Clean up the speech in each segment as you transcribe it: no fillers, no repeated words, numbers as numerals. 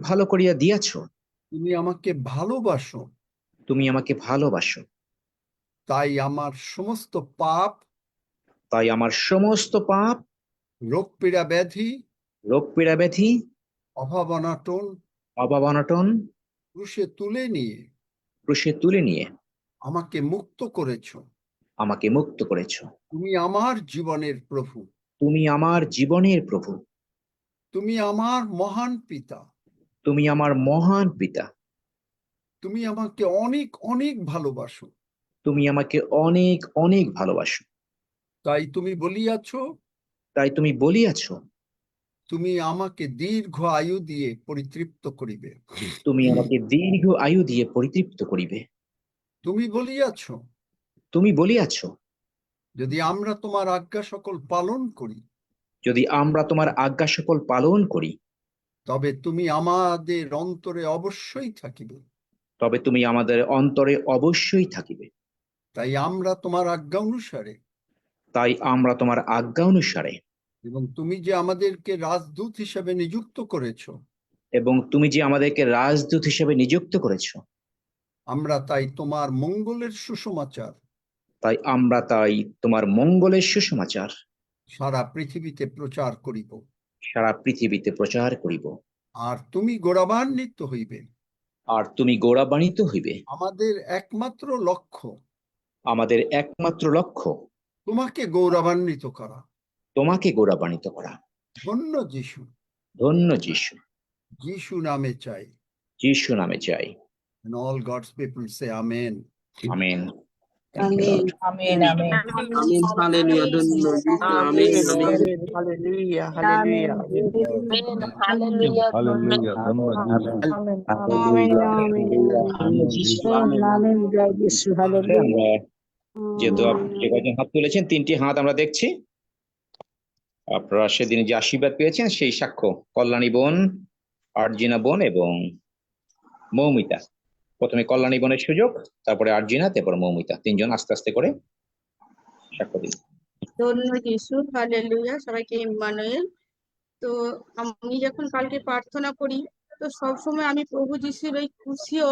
ভালো করিয়া দিয়াছ। তুমি আমাকে ভালোবাসো, তুমি আমাকে ভালোবাসো। তাই আমার সমস্ত পাপ, তাই আমার সমস্ত পাপ, রোগ পীড়া ব্যাধি, রোগ পীড়া ব্যাধি, অভাব অনাটন অভাব অনটন ক্রুশে তুলে নিয়ে ক্রুশে তুলে নিয়ে আমাকে মুক্ত করেছ। আমাকে মুক্ত করেছ। তুমি আমার জীবনের প্রভু, তুমি আমার জীবনের প্রভু। তুমি আমার মহান পিতা, তুমি আমার মহান পিতা। তুমি আমাকে অনেক অনেক ভালোবাসো। তুমি আমাকে অনেক অনেক ভালোবাসো। তাই তুমি বলিয়াছ, তাই তুমি বলিয়াছ, তুমি আমাকে দীর্ঘ আয়ু দিয়ে পরিতৃপ্ত করিবে। তুমি আমাকে দীর্ঘ আয়ু দিয়ে পরিতৃপ্ত করিবে। তুমি বলিয়াছ, তুমি বলিয়াছ, যদি আমরা তোমার আজ্ঞা সকল পালন করি, যদি আমরা তোমার আজ্ঞা সকল পালন করি, তবে তুমি আমাদের অন্তরে অবশ্যই থাকিবে। তবে তুমি আমাদের অন্তরে অবশ্যই থাকিবে। তাই আমরা তোমার আজ্ঞা অনুসারে, তাই আমরা তোমার আজ্ঞা অনুসারে, এবং তুমি যে আমাদেরকে রাজদূত হিসেবে নিযুক্ত করেছ, এবং তুমি যে আমাদেরকে রাজদূত হিসেবে নিযুক্ত করেছ, আমরা তাই তোমার মঙ্গলের সুসমাচার তাই তোমার মঙ্গলের সুসমাচার সারা পৃথিবীতে প্রচার করিব। সারা পৃথিবীতে প্রচার করিব। আর তুমি গৌরবান্বিত হইবে। আর তুমি গৌরবান্বিত হইবে। আমাদের একমাত্র লক্ষ্য, আমাদের একমাত্র লক্ষ্য তোমাকে গৌরবান্বিত করা। তোমাকে গৌরবান্বিত করা। ধন্য যিশু, ধন্য যিশু। যিশু নামে চাই। যিশু নামে চাই। And all God's people say Amen. Amen. Thank you, Amen. Lord. Amen. Amen. Amen. Hallelujah. Amen. Amen. Hallelujah. Hallelujah. Hallelujah. Hallelujah. Amen. যেহেতু যে কজন হাত তুলেছেন, 3টি হাত আমরা দেখছি। আপনারা সেদিন যে আশীর্বাদ পেয়েছেন সেই সাক্ষ্য, কল্যাণী বোন, আর্জিনা বোন এবং মৌমিতা। প্রথমে কল্যাণী বোনের সুযোগ, তারপরে আর্জিনা, তারপর মৌমিতা। 3জন আস্তে আস্তে করে সাক্ষ্য দিন। ধন্য যিশু, হালেলুয়া। সবাইকে ইম্মানুয়েল। তো আমি যখন কালকে প্রার্থনা করি, তো সবসময় আমি প্রভু যিশুর ওই খুশিও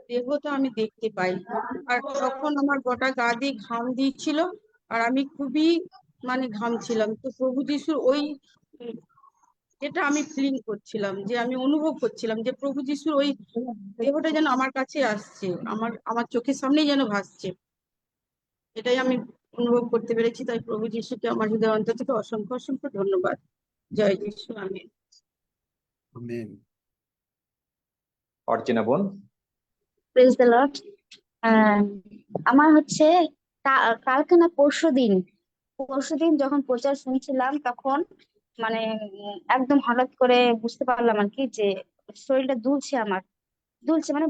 দেহটা আমি দেখতে পাই। আর তখন আমার গোটা গা দিয়ে ঘাম দিচ্ছিল, আর আমি খুবই ঘামছিলাম। তো প্রভু যিশুর ওই যেটা আমি ফিলিং করছিলাম, যে আমি অনুভব করছিলাম যে প্রভু যিশুর ওই দেহটা যেন আমার কাছে আসছে, আমার চোখের সামনেই যেন ভাসছে। এটাই আমি অনুভব করতে পেরেছি। তাই প্রভু যিশুকে আমার হৃদয় অন্তর থেকে অসংখ্য অসংখ্য ধন্যবাদ। জয় যিশু। আমেন। Amen. আর্জিনা বোন। Praise the Lord. আমার হচ্ছে কালকে না পরশুদিন যখন প্রচার শুনছিলাম, তখন একদম হঠাৎ করে বুঝতে পারলাম আর কি, যে শরীরটা দুলছে,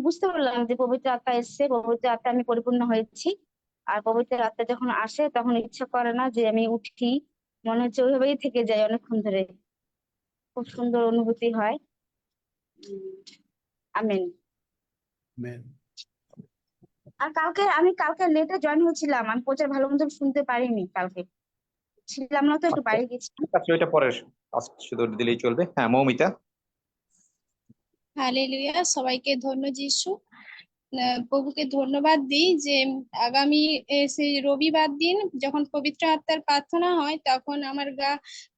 বুঝতে পারলাম যে পবিত্র আত্মা এসছে, পবিত্র আত্মা আমি পরিপূর্ণ হয়েছি। আর পবিত্র আত্মা যখন আসে তখন ইচ্ছা করে না যে আমি উঠি, মনে হচ্ছে ওইভাবেই থেকে যাই অনেকক্ষণ ধরে। খুব সুন্দর অনুভূতি হয়। আমেন। Amen. আর আমি কালকে লেটে জয়েন হয়েছিলাম, আমি প্রচার ভালো মতো শুনতে পারিনি, কালকে ছিলাম না তো, একটু বাইরে গেছিলাম। আচ্ছা, ওইটা পরে শুধু দিলেই চলবে। হ্যাঁ, মৌমিতা। হালেলুয়া। সবাইকে ধন্য যিশু। প্রভুকে ধন্যবাদ দিই যে আগামী সেই রবিবার দিন যখন পবিত্র আত্মার প্রার্থনা হয়, তখন আমার গা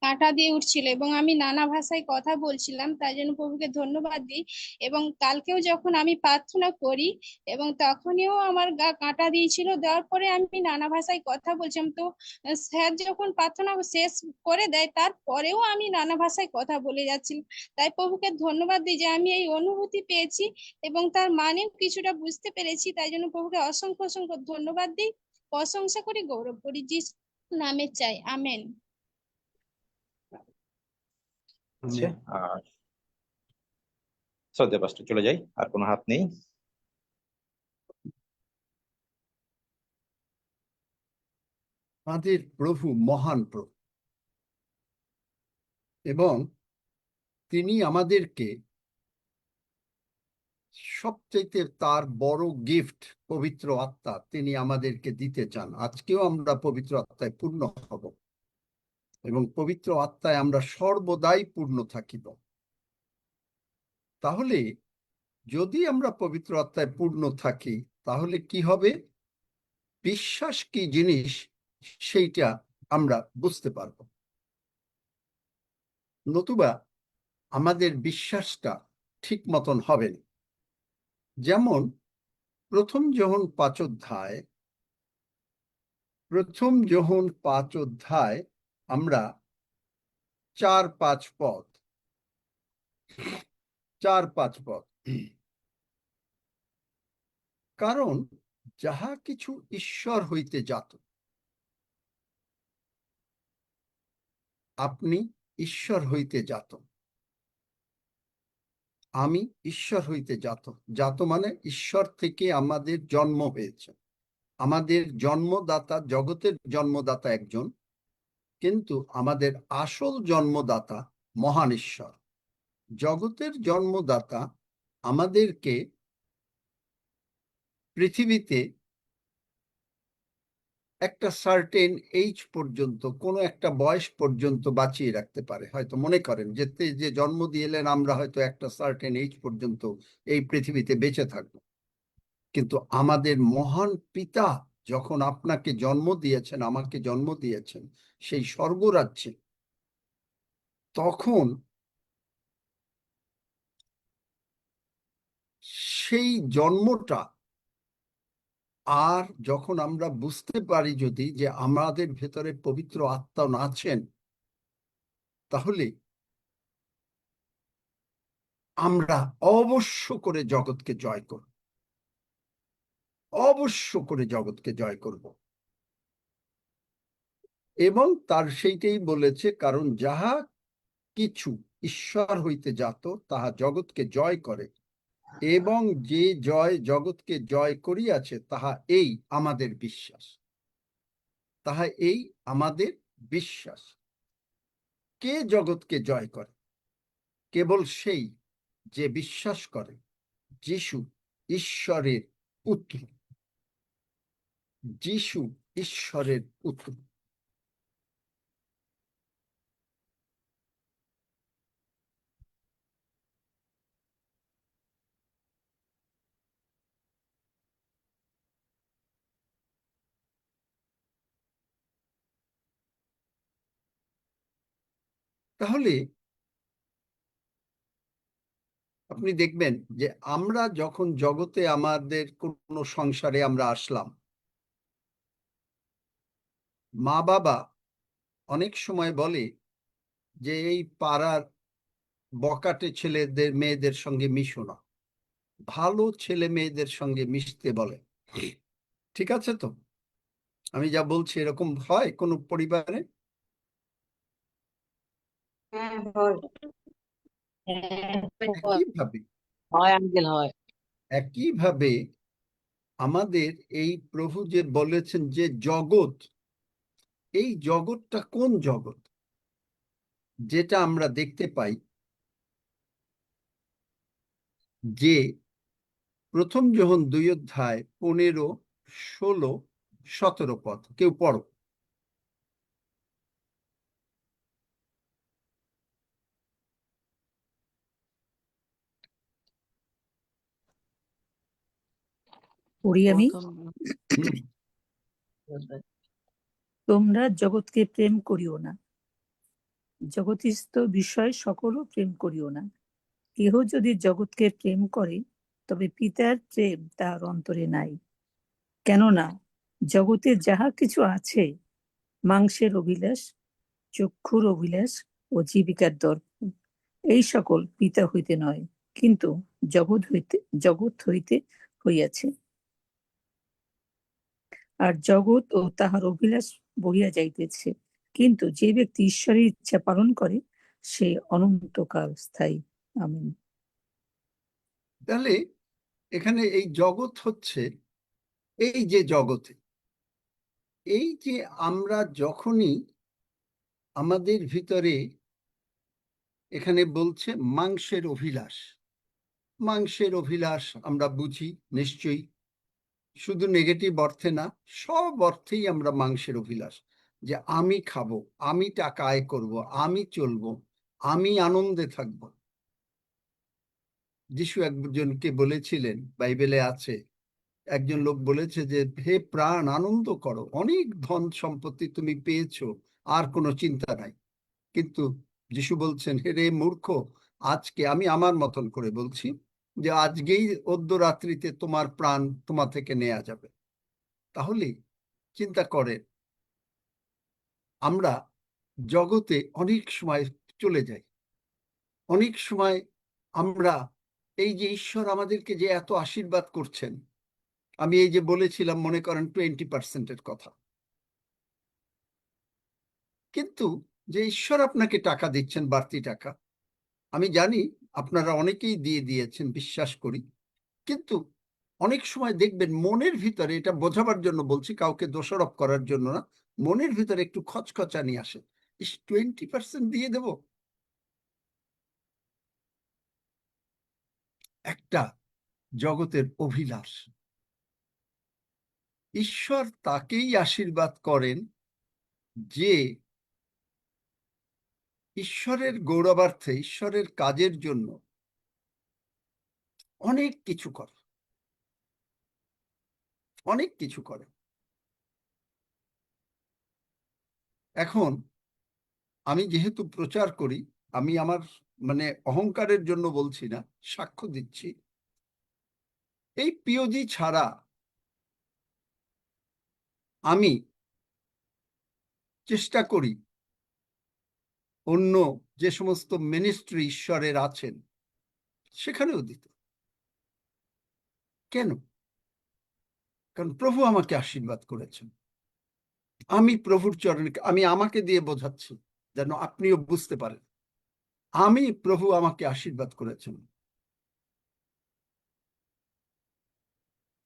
কাঁটা দিয়ে উঠছিল এবং আমি নানা ভাষায় কথা বলছিলাম, তাই জন্য প্রভুকে ধন্যবাদ দিই। এবং কালকেও যখন আমি প্রার্থনা করি এবং তখনও আমার গা কাঁটা দিয়েছিল, দেওয়ার পরে আমি নানা ভাষায় কথা বলছিলাম। তো স্যার যখন প্রার্থনা শেষ করে দেয়, তারপরেও আমি নানা ভাষায় কথা বলে যাচ্ছিলাম। তাই প্রভুকে ধন্যবাদ দিই যে আমি এই অনুভূতি পেয়েছি এবং তার মানেও কিছুটা বুঝতে পেরেছি। তাই জন্য প্রভুকে অসংখ্য অসংখ্য ধন্যবাদ দিই, প্রশংসা করি, গৌরব করি। যিশু নামে চাই। আমেন। আর শ্রদ্ধা পাস্টর চলে যাই, আর কোনো হাত নেই। আমাদের প্রভু মহান প্রভু, এবং তিনি আমাদেরকে সবচেয়ে তার বড় গিফট পবিত্র আত্মা তিনি আমাদেরকে দিতে চান। আজকেও আমরা পবিত্র আত্মায় পূর্ণ হব এবং পবিত্র আত্মায় আমরা সর্বদাই পূর্ণ থাকিব। তাহলে যদি আমরা পবিত্র আত্মায় পূর্ণ থাকি তাহলে কি হবে? বিশ্বাস কি জিনিস সেইটা আমরা বুঝতে পারবো। নতুবা আমাদের বিশ্বাসটা ঠিক মতন হবে না। যেমন প্রথম যোহন 5 অধ্যায় আমরা 4-5 পদ কারণ যাহা কিছু ঈশ্বর হইতে জাত, আপনি ঈশ্বর হইতে জাত, আমি ঈশ্বর হইতে জাত। জাত মানে ঈশ্বর থেকে আমাদের জন্ম হয়েছে। আমাদের জন্মদাতা, জগতের জন্মদাতা একজন, কিন্তু আমাদের আসল জন্মদাতা মহান ঈশ্বর। জগতের জন্মদাতা আমাদেরকে পৃথিবীতে একটা সার্টেন এইজ পর্যন্ত, কোনো একটা বয়স পর্যন্ত বাঁচিয়ে রাখতে পারে। হয়তো মনে করেন যে জন্ম দিয়েলেন আমরা হয়তো একটা সার্টেন এইজ পর্যন্ত এই পৃথিবীতে বেঁচে থাকবো, কিন্তু আমাদের মহান পিতা যখন আপনাকে জন্ম দিয়েছেন, আমাকে জন্ম দিয়েছেন সেই স্বর্গরাজ্যে, তখন সেই জন্মটা আর যখন আমরা বুঝতে পারি যদি যে আমাদের ভেতরে পবিত্র আত্মা আছেন, তাহলে আমরা অবশ্য করে জগৎকে জয় করব, অবশ্য করে জগৎকে জয় করব। এবং তার সেইটাই বলেছে, কারণ যাহা কিছু ঈশ্বর হইতে জাত তাহা জগৎকে জয় করে, এবং যে জয় জগৎকে জয় করিয়াছে তাহা এই আমাদের বিশ্বাস। তাহা এই আমাদের বিশ্বাস। কে জগৎকে জয় করে? কেবল সেই যে বিশ্বাস করে যিশু ঈশ্বরের পুত্র। যিশু ঈশ্বরের পুত্র। তাহলে আপনি দেখবেন যে আমরা যখন জগতে আমাদের কোনো সংসারে আমরা আসলাম, মা বাবা অনেক সময় বলে যে এই পাড়ার বকাটে ছেলেদের মেয়েদের সঙ্গে মিশো না, ভালো ছেলে মেয়েদের সঙ্গে মিশতে বলে। ঠিক আছে তো? আমি যা বলছি এরকম হয় কোনো পরিবারে? একইভাবে হয় আঙ্কেল, হয়। একইভাবে আমাদের এই প্রভু যে বলেছেন যে জগৎ, এই জগৎটা কোন জগৎ? যেটা আমরা দেখতে পাই যে প্রথম যোহন 2 অধ্যায় 15, 16, 17 পদ কেউ পড়ো। পড়ি আমি। তোমরা জগৎকে প্রেম করিও না, জগৎস্থ বিষয় সকলও প্রেম করিও না। কেহ যদি জগৎকে প্রেম করে তবে পিতার প্রেম তার অন্তরে নাই। কেননা জগতে যাহা কিছু আছে, মাংসের অভিলাষ, চক্ষুর অভিলাষ ও জীবিকার দর্পণ, এই সকল পিতা হইতে নয়, কিন্তু জগৎ হইতে হইয়াছে। আর জগৎ ও তাহার অভিলাষ বহিয়া যাইতেছে, কিন্তু যে ব্যক্তি ঈশ্বরের ইচ্ছা পালন করে সে অনন্তকাল স্থায়ী। আমিন। তাহলে এখানে এই জগৎ হচ্ছে এই যে জগতে, এই যে আমরা যখনই আমাদের ভিতরে, এখানে বলছে মাংসের অভিলাষ। মাংসের অভিলাষ আমরা বুঝি নিশ্চয়ই, শুধু নেগেটিভ অর্থে না, সব অর্থেই আমরা মাংসের অভিলাষ, যে আমি খাবো, আমি টাকা আয় করব, আমি চলবো, আমি আনন্দে থাকব। যিশু একজনকে বলেছিলেন, বাইবেলে আছে, একজন লোক বলেছে যে হে প্রাণ, আনন্দ করো, অনেক ধন সম্পত্তি তুমি পেয়েছো, আর কোনো চিন্তা নাই। কিন্তু যিশু বলছেন, হে রে মূর্খ, আজকে, আমি আমার মতন করে বলছি, যে আজকেই অর্ধরাত্রিতে তোমার প্রাণ তোমার থেকে নেওয়া যাবে। তাহলে চিন্তা করেন, আমরা জগতে অনেক সময় চলে যাই, অনেক সময় আমরা এই যে ঈশ্বর আমাদেরকে যে এত আশীর্বাদ করছেন, আমি এই যে বলেছিলাম, মনে করেন 20% কথা, কিন্তু যে ঈশ্বর আপনাকে টাকা দিচ্ছেন, বাড়তি টাকা, আমি জানি আপনারা অনেকেই দিয়ে দিয়েছেন, বিশ্বাস করি, কিন্তু অনেক সময় দেখবেন মনের ভিতরে, এটা বোঝাবার জন্য বলছি, কাউকে দোষারোপ করার জন্য না, মনের ভিতরে একটু খচখচানি আসে, 20% দিয়ে দেব। একটা জগতের অভিলাষ। ঈশ্বর তাকেই আশীর্বাদ করেন যে ঈশ্বরের গৌরবার্থে, ঈশ্বরের কাজের জন্য অনেক কিছু করে, অনেক কিছু করে। এখন আমি যেহেতু প্রচার করি, আমি আমার মানে অহংকারের জন্য বলছি না, সাক্ষ্য দিচ্ছি, এই পিওজি ছাড়া আমি চেষ্টা করি অন্য যে সমস্ত মিনিস্ট্রি ঈশ্বরের আছেন সেখানেও দিতে। কেন? কারণ প্রভু আমাকে আশীর্বাদ করেছেন। আমি প্রভুর চরণে, আমি আমাকে দিয়ে বোঝাচ্ছি যেন আপনিও বুঝতে পারেন, আমি প্রভু আমাকে আশীর্বাদ করেছেন,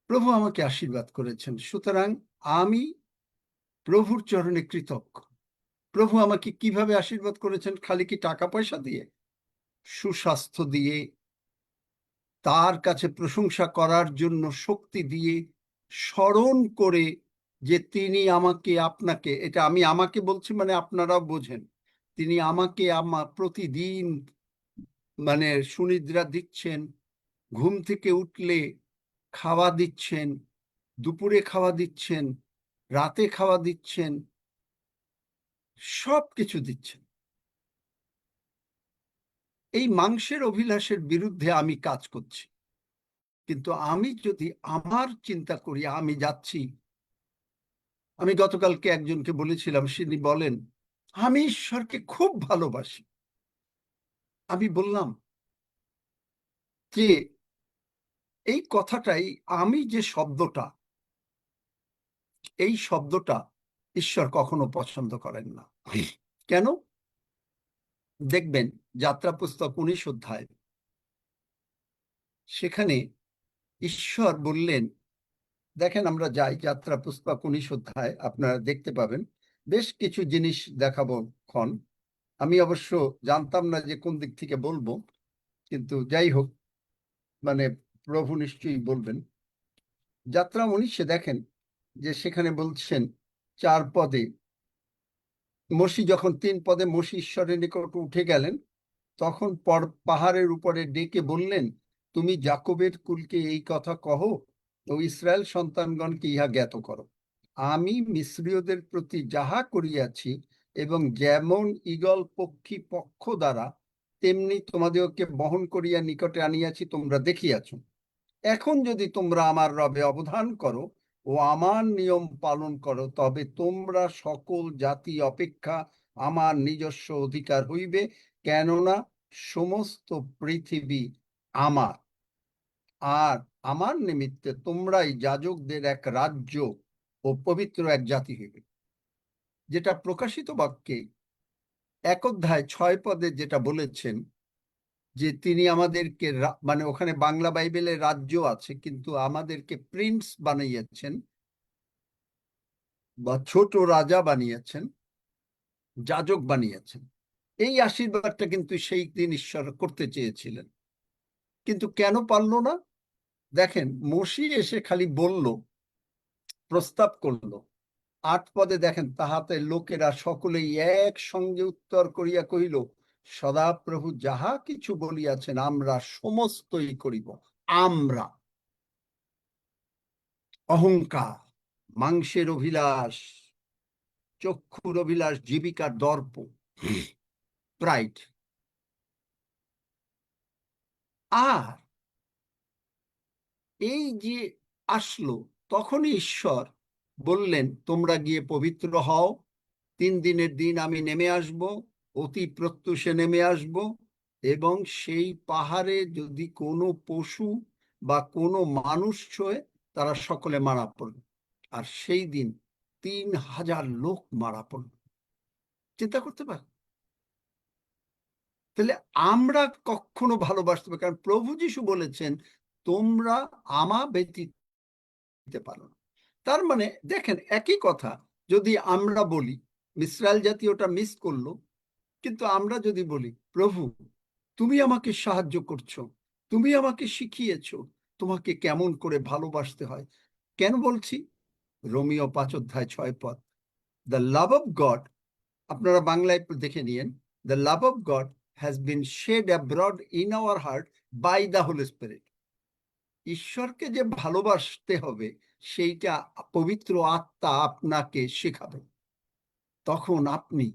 প্রভু আমাকে আশীর্বাদ করেছেন, সুতরাং আমি প্রভুর চরণে কৃতজ্ঞ। প্রভু আমাকে কিভাবে আশীর্বাদ করেছেন? খালি কি টাকা পয়সা দিয়ে? সুস্বাস্থ্য দিয়ে, তার কাছে প্রশংসা করার জন্য শক্তি দিয়ে, স্মরণ করে যে তিনি আমাকে, আপনাকে, এটা আমি আমাকে বলছি মানে আপনারাও বোঝেন, তিনি আমাকে আমার প্রতিদিন মানে সুনিদ্রা দিচ্ছেন, ঘুম থেকে উঠলে খাওয়া দিচ্ছেন, দুপুরে খাওয়া দিচ্ছেন, রাতে খাওয়া দিচ্ছেন, সব কিছু দিচ্ছেন। এই মাংসের অভিলাষের বিরুদ্ধে আমি কাজ করছি, কিন্তু আমি যদি আমার চিন্তা করি, আমি যাচ্ছি, আমি গতকালকে একজনকে বলেছিলাম, তিনি বলেন আমি ঈশ্বরকে খুব ভালোবাসি। আমি বললাম যে এই কথাটাই, আমি যে শব্দটা, এই শব্দটা ঈশ্বর কখনো পছন্দ করেন না। কেন? দেখবেন যাত্রা পুস্তক 19 অধ্যায়, সেখানে ঈশ্বর বললেন, দেখেন আমরা যাই যাত্রা পুস্তক 19 অধ্যায়, আপনারা দেখতে পাবেন বেশ কিছু জিনিস দেখাবো ক্ষণ। আমি অবশ্য জানতাম না যে কোন দিক থেকে বলবো, কিন্তু যাই হোক, মানে প্রভু নিশ্চয়ই বলবেন। যাত্রা 19-এ দেখেন যে সেখানে বলছেন 4 পদে, মসি যখন 3 পদে মসি ঈশ্বরের নিকট উঠে গেলেন, তখন পাহাড়ের উপরে ডেকে বললেন, তুমি যাকবের কুলকে এই কথা কহো ও ইসরায়েল সন্তানগণকে ইহা জ্ঞাত করো, আমি মিস্রীয়দের প্রতি যাহা করিয়াছি এবং যেমন ঈগল পক্ষী পক্ষ দ্বারা তেমনি তোমাদেরকে বহন করিয়া নিকটে আনিয়াছি, তোমরা দেখিয়াছ। এখন যদি তোমরা আমার রবে অবধান করো ও আমার নিয়ম পালন করো, তবে তোমরা সকল জাতি অপেক্ষা আমার নিজস্ব অধিকার হইবে, কেননা সমস্ত পৃথিবী আমার, আর আমার নিমিত্তে তোমরাই যাজকদের এক রাজ্য ও পবিত্র এক জাতি হইবে। যেটা প্রকাশিত বাক্যে 1 অধ্যায় 6 পদে যেটা বলেছেন, যে তিনি আমাদেরকে, মানে ওখানে বাংলা বাইবেলে রাজ্য আছে, কিন্তু আমাদেরকে প্রিন্স বানিয়েছেন বা ছোট রাজা বানিয়েছেন, যাজক বানিয়েছেন। এই আশীর্বাদটা কিন্তু সেই দিন ঈশ্বর করতে চেয়েছিলেন, কিন্তু কেন পারল না? দেখেন, মসি এসে খালি বলল, প্রস্তাব করলো। 8 পদে দেখেন, তাহাতে লোকেরা সকলেই একসঙ্গে উত্তর করিয়া কহিল, সদাপ্রভু যাহা কিছু বলিয়াছেন আমরা সমস্তই করিব। আমরা অহংকার, মাংসের অভিলাষ, চক্ষুর অভিলাষ, জীবিকার দর্প, প্রাইড, আর এই যে আসলো তখনই ঈশ্বর বললেন তোমরা গিয়ে পবিত্র হও, 3 দিনের দিন আমি নেমে আসব, অতি প্রত্যুষে নেমে আসব, এবং সেই পাহাড়ে যদি কোনো পশু বা কোনো মানুষ ছোঁয় তারা সকলে মারা পড়বে। আর সেই দিন 3000 লোক মারা পড়বে। চিন্তা করতে পার? তাহলে আমরা কখনো ভালোবাসতে পারি, কারণ প্রভু যিশু বলেছেন তোমরা আমা ব্যতীত দিতে পারো না। তার মানে দেখেন একই কথা যদি আমরা বলি, ইসরায়েল জাতি ওটা মিস করলো, কিন্তু আমরা যদি বলি প্রভু তুমি আমাকে সাহায্য করছো, তুমি আমাকে শিখিয়েছো তোমাকে কেমন করে ভালোবাসতে হয়। কেন বলছি? Romans 5:6 the love of God, আপনারা বাংলায় দেখে নিয়েন, the love of God has been shed abroad in our heart by the Holy Spirit. ঈশ্বরকে যে ভালোবাসতে হবে সেইটা পবিত্র আত্মা আপনাকে শেখাবে। তখন আপনি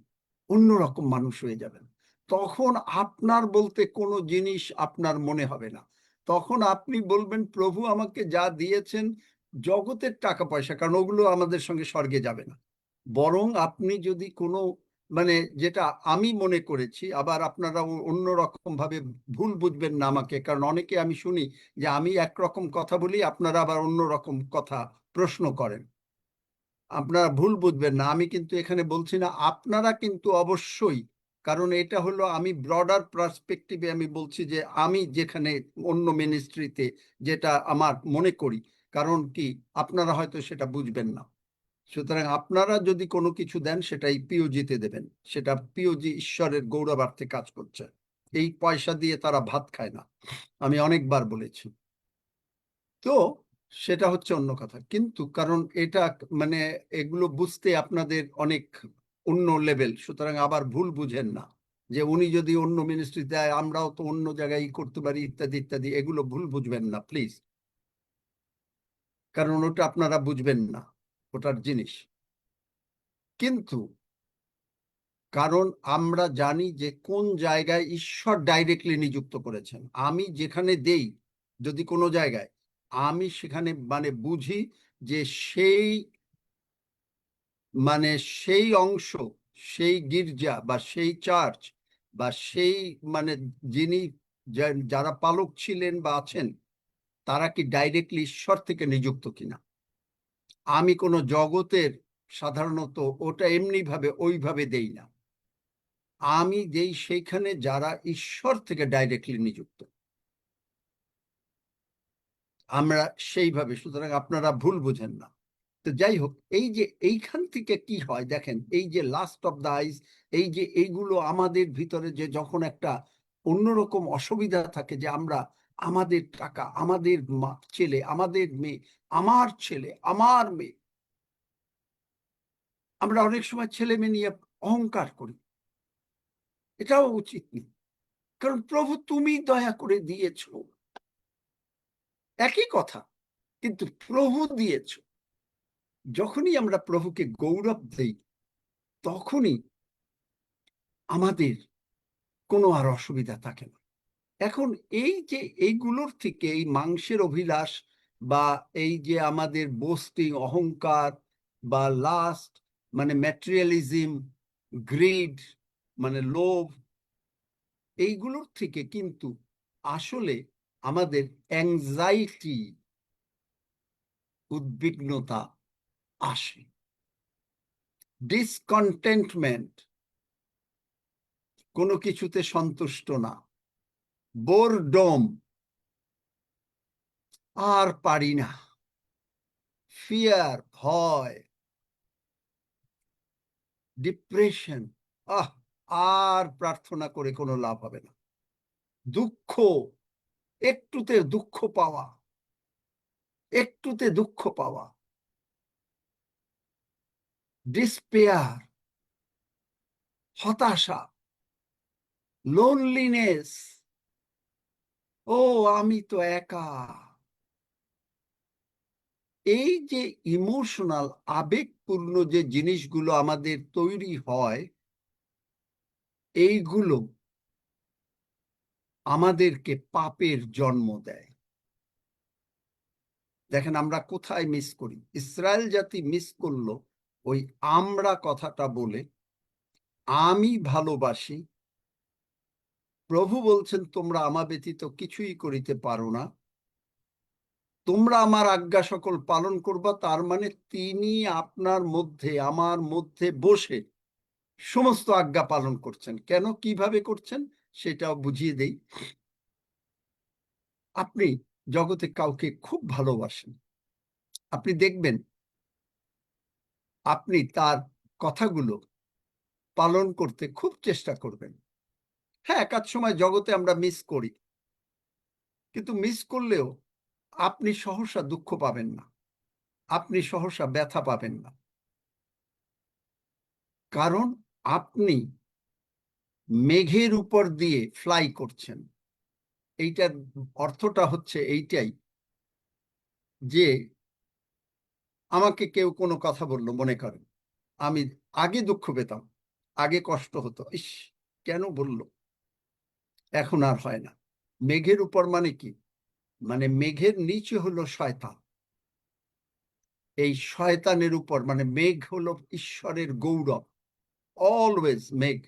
অন্যরকম মানুষ হয়ে যাবেন। তখন আপনার বলতে কোনো জিনিস আপনার মনে হবে না। তখন আপনি বলবেন প্রভু আমাকে যা দিয়েছেন জগতের টাকা পয়সা, কারণ ওগুলো আমাদের সঙ্গে স্বর্গে যাবে না। বরং আপনি যদি কোনো মানে যেটা আমি মনে করেছি, আবার আপনারা অন্যরকম ভাবে ভুল বুঝবেন না আমাকে, কারণ অনেকে আমি শুনি যে আমি একরকম কথা বলি, আপনারা আবার অন্যরকম কথা প্রশ্ন করেন। আপনারা ভুল বুঝবেন না, আমি কিন্তু এখানে বলছি না, আপনারা কিন্তু অবশ্যই, কারণ এটা হলো আমি ব্রডার পার্সপেক্টিভে আমি বলছি যে আমি যেখানে অন্য মিনিস্ট্রিতে যেটা আমার মনে করি, কারণ কি আপনারা হয়তো সেটা বুঝবেন না। সুতরাং আপনারা যদি কোনো কিছু দেন সেটাই পিওজিতে দেবেন, সেটা পিওজি ঈশ্বরের গৌরবার্থে কাজ করছে। এই পয়সা দিয়ে তারা ভাত খায় না, আমি অনেকবার বলেছি। তো সেটা হচ্ছে অন্য কথা, কিন্তু কারণ এটা মানে এগুলো বুঝতে আপনাদের অনেক অন্য লেভেল, সুতরাং আবার ভুল বুঝেন না যে উনি যদি অন্য মিনিস্ট্রি দেয় আমরাও তো অন্য জায়গায় করতে পারি ইত্যাদি ইত্যাদি, এগুলো ভুল বুঝবেন না প্লিজ, কারণ ওটা আপনারা বুঝবেন না ওটার জিনিস। কিন্তু কারণ আমরা জানি যে কোন জায়গায় ঈশ্বর ডাইরেক্টলি নিযুক্ত করেছেন। আমি যেখানে দেই যদি কোনো জায়গায়, আমি সেখানে মানে বুঝি যে সেই মানে সেই অংশ, সেই গির্জা বা সেই চার্চ বা সেই মানে যিনি যারা পালক ছিলেন বা আছেন তারা কি ডাইরেক্টলি ঈশ্বর থেকে নিযুক্ত কিনা। আমি কোনো জগতের সাধারণত ওটা এমনি ভাবে ওইভাবে দেই না, আমি যেই সেইখানে যারা ঈশ্বর থেকে ডাইরেক্টলি নিযুক্ত, আমরা সেইভাবে। সুতরাং আপনারা ভুল বুঝেন না। তো যাই হোক, এই যে এইখান থেকে কি হয় দেখেন, এই যে লাস্ট অফ দ্য আইজ, এই যে এইগুলো আমাদের ভিতরে যে যখন একটা অন্যরকম অসুবিধা থাকে যে আমরা আমাদের টাকা, আমাদের ছেলে, আমাদের মেয়ে, আমার ছেলে, আমার মেয়ে, আমরা অনেক সময় ছেলে মেয়ে নিয়ে অহংকার করি, এটাও উচিত নেই, কারণ প্রভু তুমি দয়া করে দিয়েছ, একই কথা, কিন্তু প্রভু দিয়েছ। যখনই আমরা প্রভুকে গৌরব দেই তখনই আমাদের কোনো আর অসুবিধা থাকে না। এখন এই যে এইগুলোর থেকে, এই মাংসের অভিলাষ বা এই যে আমাদের বোস্টিং, অহংকার বা লাস্ট মানে ম্যাটেরিয়ালিজম, গ্রিড মানে লোভ, এইগুলোর থেকে কিন্তু আসলে আমাদের অ্যাংজাইটি, উদ্বিগ্নতা আসে, ডিসকন্টেন্টমেন্ট, কোনো কিছুতে সন্তুষ্ট না, বোরডম, আর পারি না, ফিয়ার, ভয়, ডিপ্রেশন, আর প্রার্থনা করে কোনো লাভ হবে না, দুঃখ, একটুতে দুঃখ পাওয়া, একটুতে দুঃখ পাওয়া, ডিসপেয়ার, হতাশা, লোনলিনেস, ও আমি তো একা। এই যে ইমোশনাল আবেগপূর্ণ যে জিনিসগুলো আমাদের তৈরি হয়, এইগুলো আমাদেরকে পাপের জন্ম দেয়। দেখেন আমরা কোথায় মিস করি। ইসরায়েল জাতি মিস করলো ওই আমরা কথাটা বলে। আমি ভালোবাসি, প্রভু বলছেন তোমরা আমা ব্যতীত কিছুই করিতে পারো না, তোমরা আমার আজ্ঞা সকল পালন করবা। তার মানে তিনি আপনার মধ্যে আমার মধ্যে বসে সমস্ত আজ্ঞা পালন করছেন। কেন, কিভাবে করছেন সেটাও বুঝিয়ে দেই। আপনি জগতে কাউকে খুব ভালোবাসেন, আপনি দেখবেন আপনি তার কথাগুলো পালন করতে খুব চেষ্টা করবেন। হ্যাঁ, একাধ সময় জগতে আমরা মিস করি, কিন্তু মিস করলেও আপনি সহসা দুঃখ পাবেন না, আপনি সহসা ব্যথা পাবেন না, কারণ আপনি মেঘের উপর দিয়ে ফ্লাই করছেন। এইটার অর্থটা হচ্ছে এইটাই যে আমাকে কেউ কোনো কথা বললো, মনে করেন আমি আগে দুঃখ পেতাম, আগে কষ্ট হতো, ইস কেন বলল, এখন আর হয় না। মেঘের উপর মানে কি, মানে মেঘের নিচে হলো শয়তান, এই শয়তানের উপর মানে মেঘ হলো ঈশ্বরের গৌরব, অলওয়েজ মেঘ।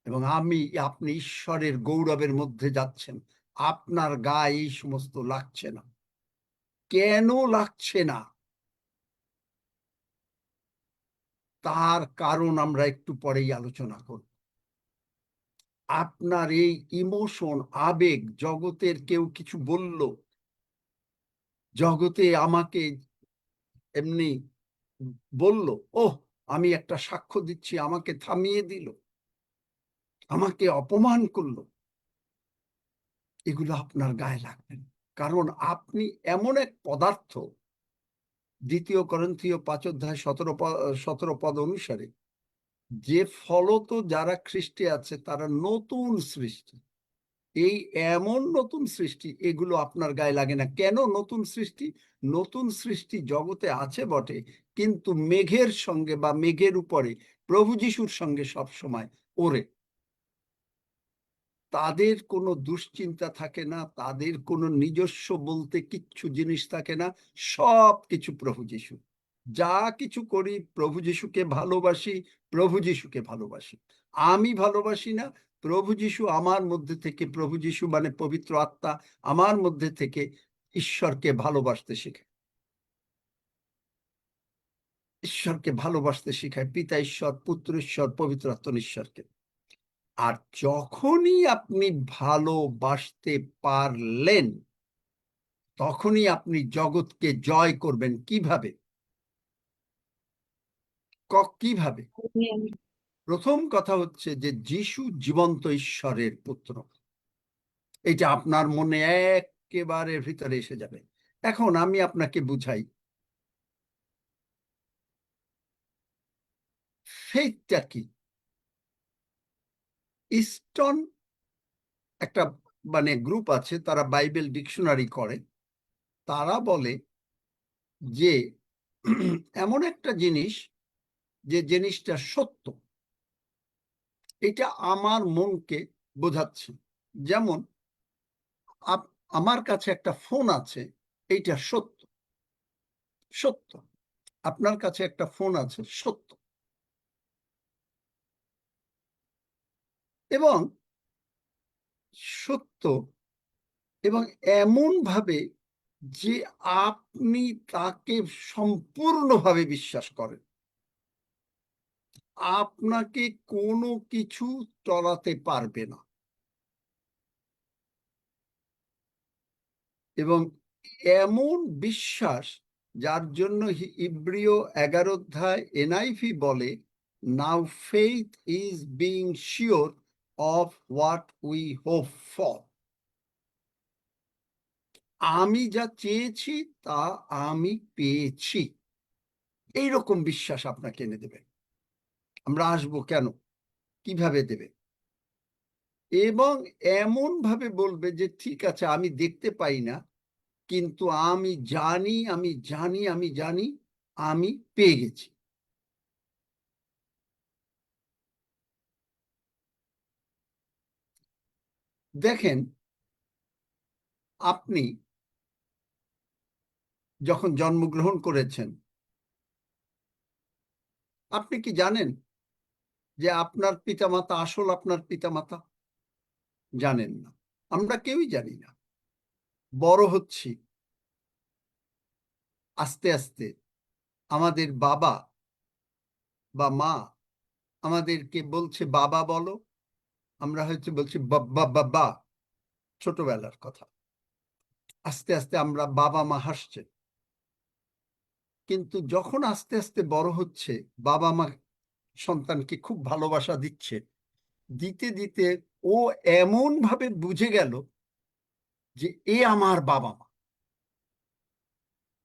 এবং আমি আপনি ঈশ্বরের গৌরবের মধ্যে যাচ্ছেন, আপনার গায়ে এই সমস্ত লাগছে না। কেন লাগছে না, তার কারণ আমরা একটু পরেই আলোচনা করব। আপনার এই ইমোশন, আবেগ, জগতের কেউ কিছু বলল, জগতে আমাকে এমনি বলল, ওহ আমি একটা সাক্ষ্য দিচ্ছি, আমাকে থামিয়ে দিল, আমাকে অপমান করলো, এগুলো আপনার গায়ে লাগবে না। কারণ আপনি এমন এক পদার্থ, 2 করিন্থীয় 5 অধ্যায় 17 পদ অনুসারে, যে ফলত যারা খ্রিস্টে আছে তারা নতুন সৃষ্টি। এই এমন নতুন সৃষ্টি, এগুলো আপনার গায়ে লাগে না। কেন নতুন সৃষ্টি? নতুন সৃষ্টি জগতে আছে বটে, কিন্তু মেঘের সঙ্গে বা মেঘের উপরে প্রভু যিশুর সঙ্গে সব সময় ওরে। তাদের কোনো দুশ্চিন্তা থাকে না, তাদের কোনো নিজস্ব বলতে কিচ্ছু জিনিস থাকে না, সব কিছু প্রভু যিশু। যা কিছু করি প্রভু যিশুকে ভালোবাসি, প্রভু যিশুকে ভালোবাসি। আমি ভালোবাসি না, প্রভু যিশু আমার মধ্যে থেকে, প্রভু যিশু মানে পবিত্র আত্মা আমার মধ্যে থেকে ঈশ্বরকে ভালোবাসতে শেখায়, ঈশ্বরকে ভালোবাসতে শেখায়, পিতা ঈশ্বর, পুত্র ঈশ্বর, পবিত্র আত্মা ঈশ্বরকে। আর যখনই আপনি ভালোবাসতে পারলেন, তখনই আপনি জগৎকে জয় করবেন। কিভাবে? কিভাবে? প্রথম কথা হচ্ছে যে যিশু জীবন্ত ঈশ্বরের পুত্র, এটা আপনার মনে একেবারে ভিতরে এসে যাবে। এখন আমি আপনাকে বুঝাই ফেথটা কি। ইস্টন একটা মানে গ্রুপ আছে, তারা বাইবেল ডিকশনারি করে। তারা বলে যে এমন একটা জিনিস, যে জিনিসটা সত্য, এটা আমার মনকে বোঝাচ্ছে। যেমন আমার কাছে একটা ফোন আছে, এইটা সত্য, সত্য। আপনার কাছে একটা ফোন আছে, সত্য। এবং সত্য, এবং এমন ভাবে যে আপনি তাকে সম্পূর্ণভাবে বিশ্বাস করেন, আপনাকে কোনো কিছু টলাতে পারবে না। এবং এমন বিশ্বাস, যার জন্য ইব্রিয় 11 অধ্যায় NIV বলে, now faith is being sure of what we hope for. আমি যা চেয়েছি তা আমি পেয়েছি, এইরকম বিশ্বাস আপনাকে এনে দেবে। আমরা আসবো কেন, কিভাবে দেবে? এবং এমন ভাবে বলবে যে ঠিক আছে আমি দেখতে পাই না, কিন্তু আমি জানি আমি জানি আমি জানি আমি পেয়ে গেছি। দেখেন, আপনি যখন জন্মগ্রহণ করেছেন, আপনি কি জানেন যে আপনার পিতামাতা আসল আপনার পিতামাতা? জানেন না, আমরা কেউই জানি না। বড় হচ্ছি, আস্তে আস্তে আমাদের বাবা বা মা আমাদেরকে বলছে বাবা বলো, আমরা হয়তো বলছি বাবা বাবা, ছোটবেলার কথা। আস্তে আস্তে আমরা বাবা মা হাসছে, কিন্তু যখন আস্তে আস্তে বড় হচ্ছে, বাবা মা সন্তানকে খুব ভালোবাসা দিচ্ছে, দিতে দিতে ও এমন ভাবে বুঝে গেল যে এ আমার বাবা মা।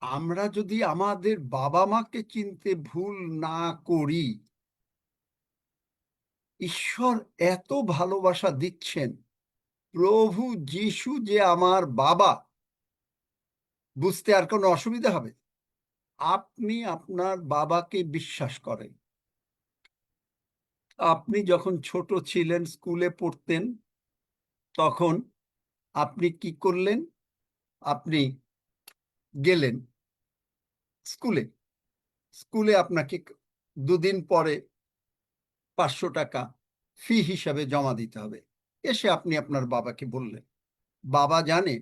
আমরা যদি আমাদের বাবা মাকে চিনতে ভুল না করি, ঈশ্বর এত ভালোবাসা দিচ্ছেন, প্রভু যিশু যে আমার বাবা, বুঝতে আর কোনো অসুবিধা হবে? আপনি আপনার বাবাকে বিশ্বাস করেন। আপনি যখন ছোট ছিলেন, স্কুলে পড়তেন, তখন আপনি কি করলেন? আপনি গেলেন স্কুলে, স্কুলে আপনাকে দুদিন পরে 500 টাকা ফি হিসাবে জমা দিতে হবে। এসে আপনি আপনার বাবাকে বললেন, বাবা জানে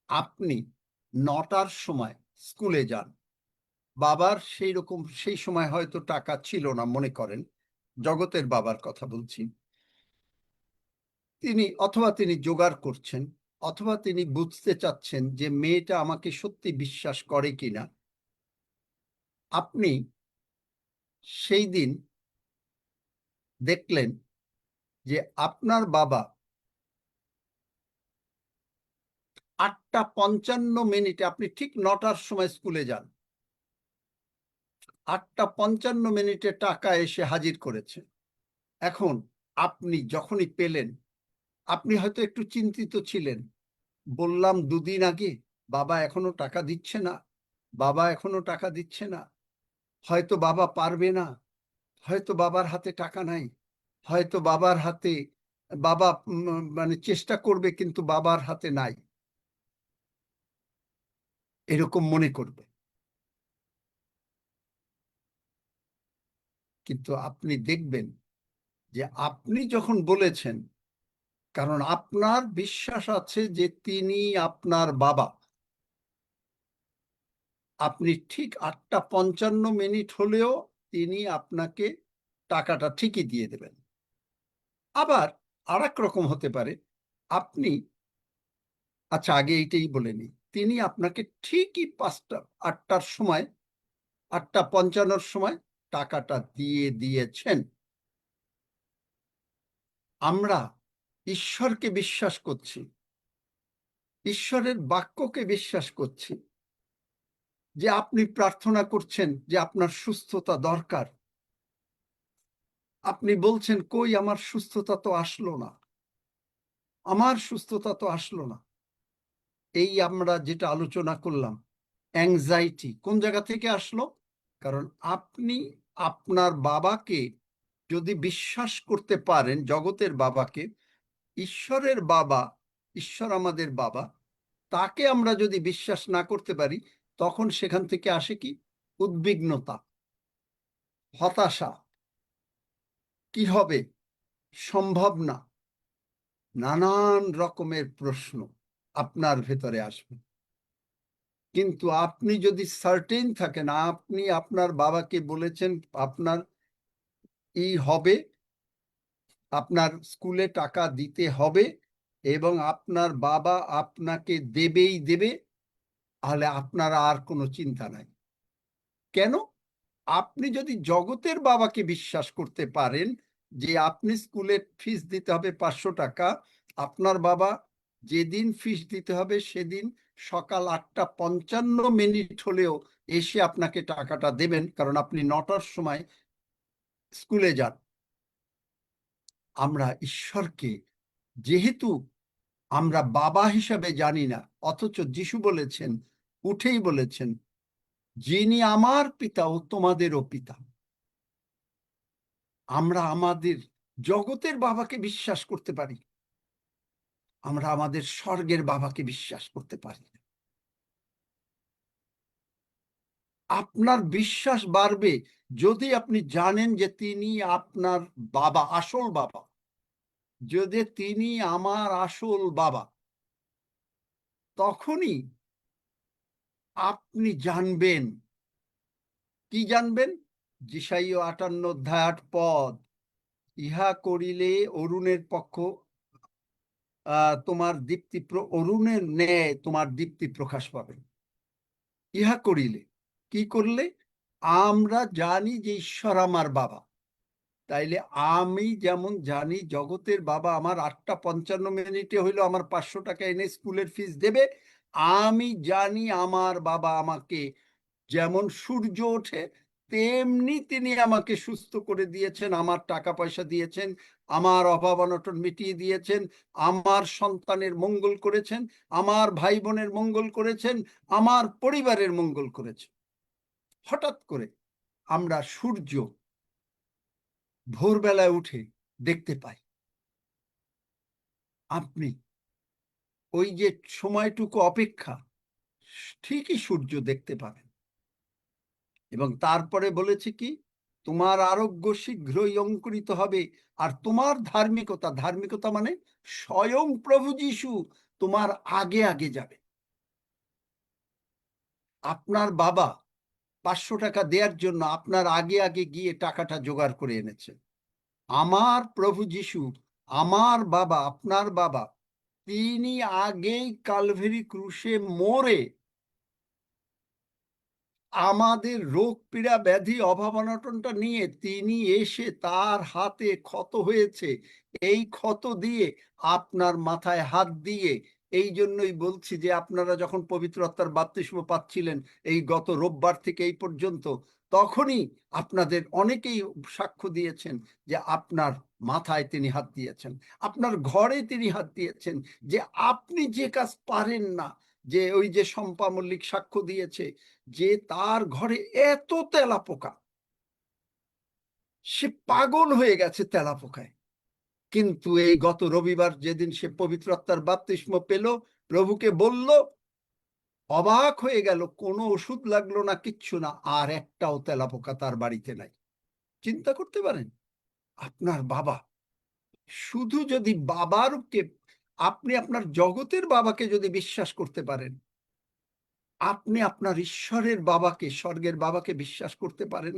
আপনি 9টার সময় স্কুলে যান। বাবার সেই রকম সেই সময় হয়তো টাকা ছিল না, মনে করেন জগতের বাবার কথা বলছি। তিনি জোগাড় করছেন, অথবা তিনি বুঝতে চাচ্ছেন যে মেয়েটা আমাকে সত্যি বিশ্বাস করে কিনা। আপনি সেই দিন দেখলেন যে আপনার বাবা 8:55, আপনি ঠিক 9টার সময় স্কুলে যান, 8:55 টাকা এসে হাজির করেছে। এখন আপনি যখনই পেলেন, আপনি হয়তো একটু চিন্তিত ছিলেন, বললাম 2 দিন আগে, বাবা এখনো টাকা দিচ্ছে না, বাবা এখনো টাকা দিচ্ছে না, হয়তো বাবা পারবে না, হয়তো বাবার হাতে টাকা নাই, হয়তো বাবার হাতে বাবা মানে চেষ্টা করবে কিন্তু বাবার হাতে নাই, এরকম মনে করবে। কিন্তু আপনি দেখবেন যে আপনি যখন বলেছেন, কারণ আপনার বিশ্বাস আছে যে তিনি আপনার বাবা, আপনি ঠিক 8:55 হলেও তিনি আপনাকে টাকাটা ঠিকই দিয়ে দেবেন। আবার আরেক রকম হতে পারে, আপনি, আচ্ছা আগে এইটাই বলে নিই, তিনি আপনাকে ঠিকই 8টার সময়, 8:55 সময় টাকাটা দিয়ে দিয়েছেন। আমরা ঈশ্বরকে বিশ্বাস করছি, ঈশ্বরের বাক্যকে বিশ্বাস করছি, যে আপনি প্রার্থনা করছেন যে আপনার সুস্থতা দরকার। আপনি বলছেন কই আমার সুস্থতা তো আসলো না, আমার সুস্থতা তো আসলো না। এই আমরা যেটা আলোচনা করলাম, অ্যাংজাইটি কোন জায়গা থেকে আসলো? কারণ আপনি আপনার বাবাকে যদি বিশ্বাস করতে পারেন, জগতের বাবাকে, ঈশ্বরের বাবা, ঈশ্বর আমাদের বাবা, তাকে আমরা যদি বিশ্বাস না করতে পারি, তখন সেখান থেকে আসে কি? উদ্বিগ্নতা, হতাশা, কি হবে, সম্ভব না, নানান রকমের প্রশ্ন আপনার ভেতরে আসবে। কিন্তু আপনি যদি সার্টেন থাকেন, আপনি আপনার বাবাকে বলেছেন আপনার এই হবে, আপনার স্কুলে টাকা দিতে হবে এবং আপনার বাবা আপনাকে দেবেই দেবে, তাহলে আপনার আর কোনো চিন্তা নাই। কেন? আপনি যদি জগতের বাবাকে বিশ্বাস করতে পারেন যে আপনি স্কুলে ফিস দিতে হবে 500 টাকা, আপনার বাবা যেদিন ফিস দিতে হবে সেদিন সকাল 8:55 হলেও এসে আপনাকে টাকাটা দেবেন, কারণ আপনি 9টার সময় স্কুলে যান। আমরা ঈশ্বরকে যেহেতু আমরা বাবা হিসাবে জানি না, অথচ যিশু বলেছেন, উঠেই বলেছেন, যিনি আমার পিতা ও তোমাদেরও পিতা। আমরা আমাদের জগতের বাবাকে বিশ্বাস করতে পারি, আমরা আমাদের স্বর্গের বাবাকে বিশ্বাস করতে পারি না। আপনার বিশ্বাস বাড়বে যদি আপনি জানেন যে তিনি আপনার বাবা, আসল বাবা। যদি তিনি আমার আসল বাবা, তখনই আপনি জানবেন। কি জানবেন? যিশাইয় 58:8 ইহা করিলে অরুণের পক্ষ তোমার দীপ্তি, অরুণের ন্যায় তোমার দীপ্তি প্রকাশ পাবে। ইহা করিলে, কি করলে? আমরা জানি যে ঈশ্বর আমার বাবা, তাইলে আমি যেমন জানি জগতের বাবা আমার 8:55 হইলো আমার 500 টাকা এনে স্কুলের ফিস দেবে, আমি জানি আমার বাবা আমাকে যেমন সূর্য ওঠে তেমনি তিনি আমাকে সুস্থ করে দিয়েছেন, আমার টাকা পয়সা দিয়েছেন, আমার অভাব অনটন মিটিয়ে দিয়েছেন, আমার সন্তানের মঙ্গল করেছেন, আমার ভাই বোনের মঙ্গল করেছেন, আমার পরিবারের মঙ্গল করেছেন। হঠাৎ করে আমরা সূর্য ভোরবেলায় উঠে দেখতে পাই। আপনি ওই যে সময়টুকু অপেক্ষা, ঠিকই সূর্য দেখতে পাবেন। এবং তারপরে বলেছে কি, তোমার আরোগ্য শীঘ্রই অঙ্কুরিত হবে, আর তোমার ধার্মিকতা, ধার্মিকতা মানে স্বয়ং প্রভু যিশু তোমার আগে আগে যাবে। আপনার বাবা 500 টাকা দেওয়ার জন্য আপনার আগে আগে গিয়ে টাকাটা জোগাড় করে এনেছে। আমার প্রভু যিশু, আমার বাবা, আপনার বাবা, তিনি আগেই কালভেরি ক্রুশে মরে আমাদের রোগ পীড়া ব্যাধি অভাব অনটনটা নিয়ে তিনি এসে তার হাতে ক্ষত হয়েছে, এই ক্ষত দিয়ে আপনার মাথায় হাত দিয়ে, এই জন্যই বলছি যে আপনারা যখন পবিত্র আত্মার বাপ্তিস্ম পাচ্ছিলেন এই গত রোববার থেকে এই পর্যন্ত, তখনই আপনাদের অনেকেই সাক্ষ্য দিয়েছেন যে আপনার মাথায় তিনি হাত দিয়েছেন, আপনার ঘরে তিনি হাত দিয়েছেন, যে আপনি যে কাজ পারেন না, যে ওই যে শম্পা মল্লিক সাক্ষ্য দিয়েছে যে তার ঘরে এত তেলাপোকা, সে পাগল হয়ে গেছে তেলাপোকায়। কিন্তু এই গত রবিবার যেদিন সে পবিত্র আত্মার বাপ্তিস্ম পেল, প্রভুকে বলল, অবাক হয়ে গেল, কোনো ওষুধ লাগলো না, কিচ্ছু না, আর একটাও তেলাপোকা তার বাড়িতে নাই। চিন্তা করতে পারেন? আপনার বাবা, শুধু যদি বাবারকে, আপনি আপনার জগতের বাবাকে যদি বিশ্বাস করতে পারেন, আপনি আপনার ঈশ্বরের বাবাকে, স্বর্গের বাবাকে বিশ্বাস করতে পারেন।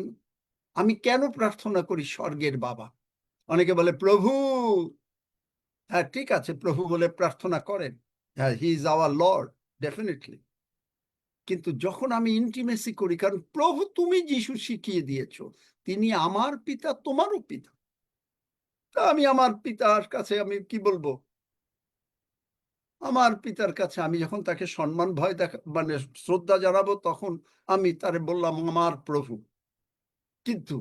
আমি কেন প্রার্থনা করি স্বর্গের বাবা? অনেকে বলে প্রভু, হ্যাঁ ঠিক আছে, প্রভু বলে প্রার্থনা করেন, হ্যাঁ, he is our Lord, definitely. কিন্তু যখন আমি ইন্টিমেসি করি, কারণ প্রভু তুমি যিশু শিখিয়ে দিয়েছো তিনি আমার পিতা তোমারও পিতা, তা আমি আমার পিতার কাছে আমি কি বলবো? আমার পিতার কাছে আমি যখন তাকে সম্মান ভয় দেখা মানে শ্রদ্ধা জানাবো, তখন আমি তারে বললাম আমার প্রভু। কিন্তু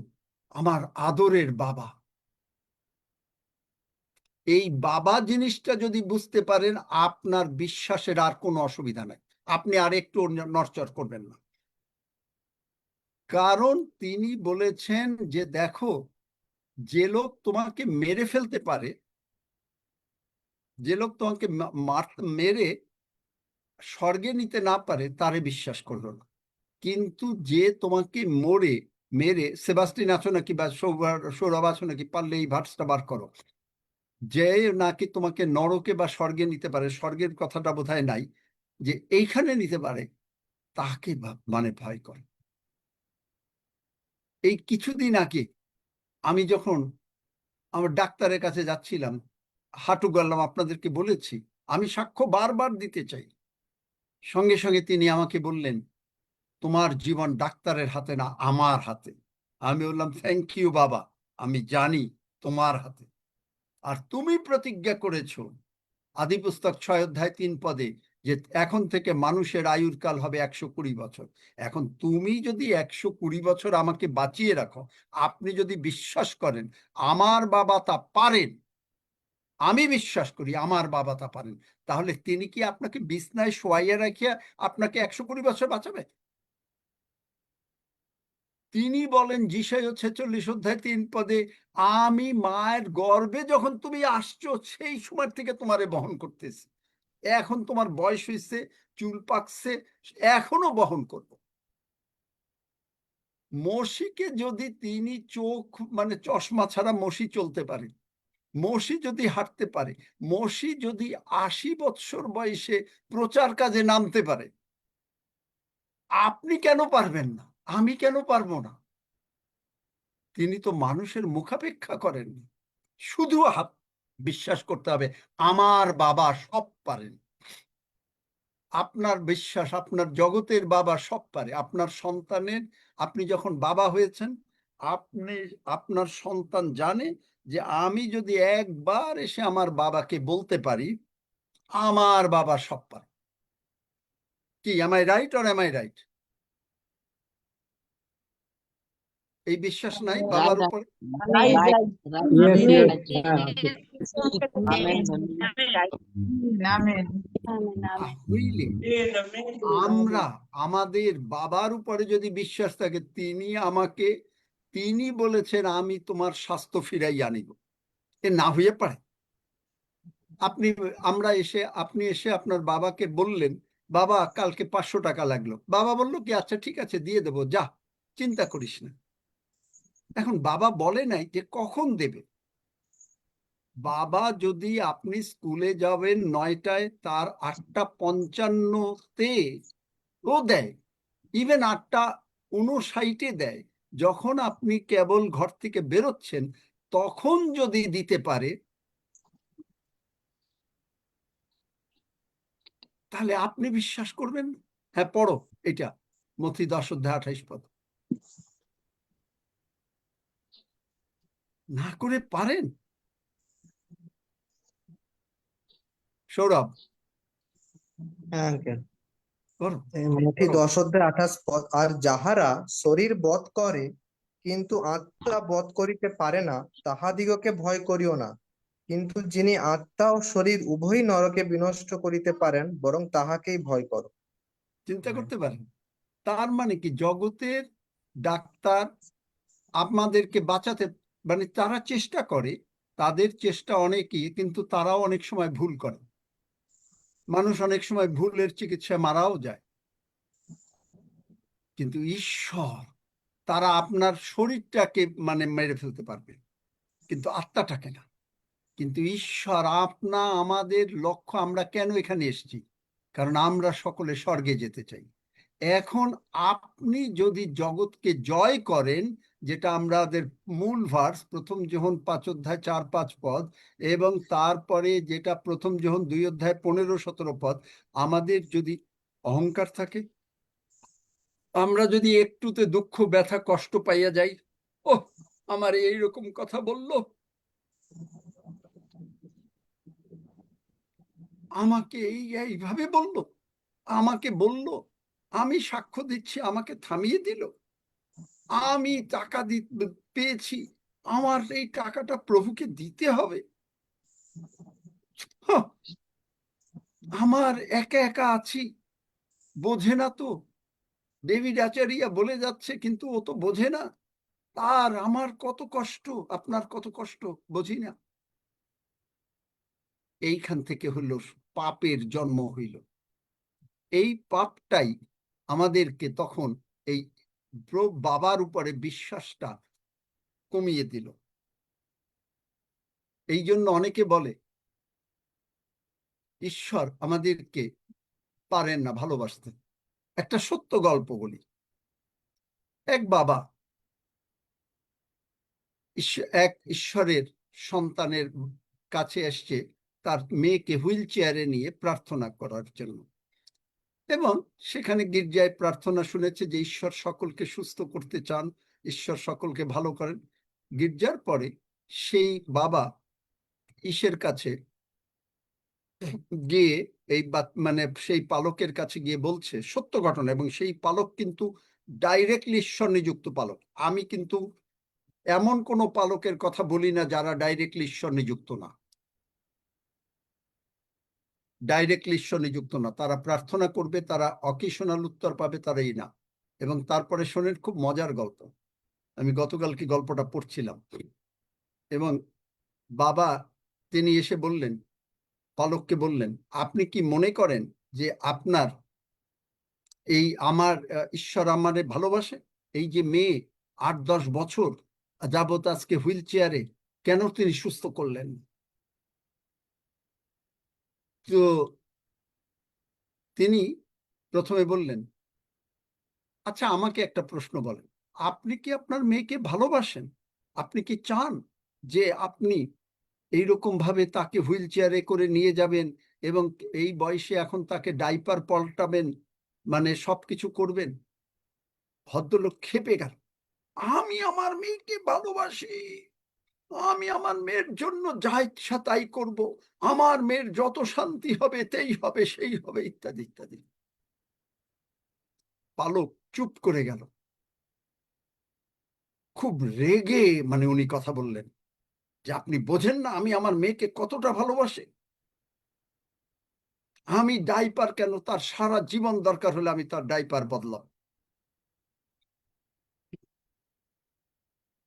আমার আদরের বাবা, এই বাবা জিনিসটা যদি বুঝতে পারেন, আপনার বিশ্বাসের আর কোনো অসুবিধা নাই, আপনি আর একটু নড়চড় করবেন না। কারণ তিনি বলেছেন যে দেখো, যে লোক তোমাকে মেরে ফেলতে পারে, যে লোক তোমাকে মেরে স্বর্গে নিতে না পারে, তারে বিশ্বাস করলো না। কিন্তু যে তোমাকে মেরে, সেবাস্টিন আছো নাকি বা সৌরভ আছো নাকি, পারলে এই ভার্সটা বার করো, যে নাকি তোমাকে নরকে বা স্বর্গে নিতে পারে, স্বর্গের কথাটা বোধহয় নাই, যে এইখানে নিতে পারে, তাকে মানে ভয় করে। এই কিছুদিন আগে আমি যখন আমার ডাক্তারের কাছে যাচ্ছিলাম, হাঁটু গেলাম, আপনাদেরকে বলেছি, আমি সাক্ষ্য বারবার দিতে চাই। সঙ্গে সঙ্গে তিনি আমাকে বললেন, তোমার জীবন ডাক্তারের হাতে না, আমার হাতে। আমি বললাম, থ্যাংক ইউ বাবা, আমি জানি তোমার হাতে। আর তুমি প্রতিজ্ঞা করেছো আদিপুস্তক 6:3 যে এখন থেকে মানুষের আয়ুর কাল হবে 120 বছর। এখন তুমি যদি 120 বছর আমাকে বাঁচিয়ে রাখো, আপনি যদি বিশ্বাস করেন আমার বাবা তা পারেন, আমি বিশ্বাস করি আমার বাবা তা পারেন, তাহলে তিনি কি আপনাকে বিছনায় শোয়াইয়া রাখিয়া আপনাকে 120 বছর বাঁচাবে? তিনি বলেন যিশায় 46 অধ্যায় 3 পদে, আমি মায়ের গর্ভে যখন তুমি আসছো সেই সময় থেকে তোমারে বহন করতেছি, এখন তোমার বয়স হয়েছে, চুল পাকছে, এখনো বহন করব। মসিকে যদি তিনি চোখ মানে চশমা ছাড়া মসি চলতে পারে, মসি যদি হাঁটতে পারে, মসি যদি 80 বৎসর বয়সে প্রচার কাজে নামতে পারে, আপনি কেন পারবেন না? আমি কেন পারবো না? তিনি তো মানুষের মুখাপেক্ষা করেন। শুধু বিশ্বাস করতে হবে আমার বাবা সব পারেন। আপনার বিশ্বাস, আপনার জগতের বাবা সব পারে। আপনার সন্তানের, আপনি যখন বাবা হয়েছেন, আপনার সন্তান জানে যে আমি যদি একবার এসে আমার বাবাকে বলতে পারি, আমার বাবা সব পারে। কি, am I right or am I right? এই বিশ্বাস নাই বাবার উপর? Right, right. Yes, Amen. yes. Amen. Amen. হইলে আমরা আমাদের বাবার উপরে যদি বিশ্বাস থাকে, তিনি বলেছেন আমি তোমার স্বাস্থ্য ফিরাই আনিব, এ না হয়ে পারে? আপনি এসে আপনার বাবাকে বললেন, বাবা কালকে 500 টাকা লাগলো, বাবা বললো কি আচ্ছা ঠিক আছে দিয়ে দেবো, যা, চিন্তা করিস না। এখন বাবা বলে নাই যে কখন দেবে। বাবা যদি আপনি স্কুলে যাবেন 9টায়, তার 8:55-তে ও দেয়, ইভেন 8:59-এ দেয়। যখন আপনি কেবল ঘর থেকে বেরোচ্ছেন তখন যদি দিতে পারে, তাহলে আপনি বিশ্বাস করবেন? হ্যাঁ, পড়ো এটা, মথি 10:28 পদ। না করে পারেন? সৌরভ হ্যাঁ আঙ্কেল, করো। মথি 10:28 পদ, আর যাহারা শরীর বধ করে কিন্তু আত্মা বধ করিতে পারে না, তাহাদিগকে ভয় করিও না, কিন্তু যিনি আত্মা ও শরীর উভয়ই নরকে বিনষ্ট করিতে পারেন, বরং তাহাকেই ভয় করো। চিন্তা করতে পারেন? তার মানে কি, জগতের ডাক্তার আমাদেরকে বাঁচাতে, মানে তারা চেষ্টা করে, তাদের চেষ্টা অনেকই, কিন্তু তারাও অনেক সময় ভুল করে। মানুষ অনেক সময় ভুলের চিকিৎসায় মারাও যায়। কিন্তু ঈশ্বর, তারা আপনার শরীরটাকে মানে মেরে ফেলতে পারবে, কিন্তু আত্মাটাকে না। কিন্তু ঈশ্বর, আমাদের লক্ষ্য, আমরা কেন এখানে এসেছি? কারণ আমরা সকলে স্বর্গে যেতে চাই। এখন আপনি যদি জগৎকে জয় করেন, যেটা আমাদের মূল ভার্স, 1 যোহন 5:4-5 পদ, এবং তারপরে যেটা 1 যোহন 2:15-17 পদ, আমাদের যদি অহংকার থাকে, আমরা যদি একটুতে দুঃখ, ব্যথা, কষ্ট পাইয়া যাই, ও আমার এইরকম কথা বললো, আমাকে এইভাবে বললো, আমাকে বললো, আমি সাক্ষ্য দিচ্ছি, আমাকে থামিয়ে দিল, আমি টাকা পেয়েছি, আমার এই টাকাটা প্রভুকে দিতে হবে, আমার একা একা আছি, বোঝে না তো। ডেভিড আচারিয়া বলে যাচ্ছে, কিন্তু ও তো বোঝে না। আর আমার কত কষ্ট, আপনার কত কষ্ট, বুঝি না। এইখান থেকে হইল পাপের জন্ম হইল। এই পাপটাই আমাদেরকে তখন এই বাবার উপরে বিশ্বাসটা কমিয়ে দিল। এই জন্য অনেকে বলে ঈশ্বর আমাদেরকে পারেন না ভালোবাসতে। একটা সত্য গল্প বলি। এক বাবা এক ঈশ্বরের সন্তানের কাছে এসছে তার মেয়েকে হুইল চেয়ারে নিয়ে প্রার্থনা করার জন্য, এবং সেখানে গির্জায় প্রার্থনা শুনেছে যে ঈশ্বর সকলকে সুস্থ করতে চান, ঈশ্বর সকলকে ভালো করেন। গির্জার পরে সেই বাবা ঈশ্বরের কাছে গিয়ে মানে সেই পালকের কাছে গিয়ে বলছে সত্য ঘটনা, এবং সেই পালক কিন্তু ডাইরেক্টলি ঈশ্বর নিযুক্ত পালক। আমি কিন্তু এমন কোন পালকের কথা বলি না যারা ডাইরেক্টলি ঈশ্বর নিযুক্ত না। ডাইরেক্টলি ঈশ্বর নিযুক্ত না, তারা প্রার্থনা করবে, তারা অকেশনাল উত্তর পাবে, তারা এই না। এবং তারপরে শোনেন খুব মজার গল্প, আমি গতকালকে গল্পটা পড়ছিলাম, এবং বাবা তিনি এসে বললেন, পালককে বললেন, আপনি কি মনে করেন যে আপনার এই ঈশ্বর আমারে ভালোবাসে? এই যে মেয়ে 8-10 বছর যাবত আজকে হুইল চেয়ারে, কেন তিনি সুস্থ করলেন? তো তিনি প্রথমে বললেন, আচ্ছা আমাকে একটা প্রশ্ন বলেন, আপনি কি আপনার মেয়েকে ভালোবাসেন? আপনি কি চান যে আপনি এইরকম ভাবে তাকে হুইল চেয়ারে করে নিয়ে যাবেন এবং এই বয়সে এখন তাকে ডাইপার পাল্টাবেন, মানে সবকিছু করবেন? ভদ্রলোক খেপে গেল, আমি আমার মেয়েকে ভালোবাসি, আমি আমার মেয়ের জন্য যা ইচ্ছা তাই করব, আমার মেয়ের যত শান্তি হবে তেই হবে, সেই হবে, ইত্যাদি ইত্যাদি। পালক চুপ করে গেল, খুব রেগে মানে উনি কথা বললেন যে আপনি বোঝেন না আমি আমার মেয়েকে কতটা ভালোবাসি, আমি ডাইপার কেন, তার সারা জীবন দরকার হলে আমি তার ডাইপার বদলাম।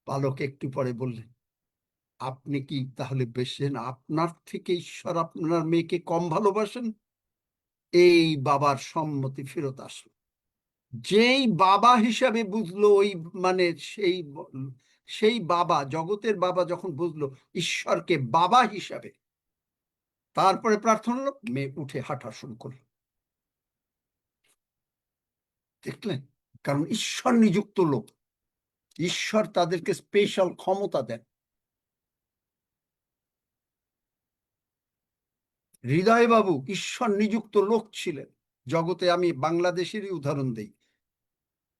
বালক একটু পরে বললেন, আপনি কি তাহলে বেশেন আপনার থেকে ঈশ্বর আপনার মেয়েকে কম ভালোবাসেন? এই বাবার সম্মতি ফেরত আসলো। যেই বাবা হিসাবে বুঝলো, ওই মানে সেই বাবা, জগতের বাবা যখন বুঝলো ঈশ্বরকে বাবা হিসাবে, তারপরে প্রার্থনা হলো, মেয়ে উঠে হাঁটা শুরু করলো। দেখলেন? কারণ ঈশ্বর নিযুক্ত লোক, ঈশ্বর তাদেরকে স্পেশাল ক্ষমতা দেন। হৃদয়বাবু ঈশ্বর নিযুক্ত লোক ছিলেন জগতে, আমি বাংলাদেশেরই উদাহরণ দেই,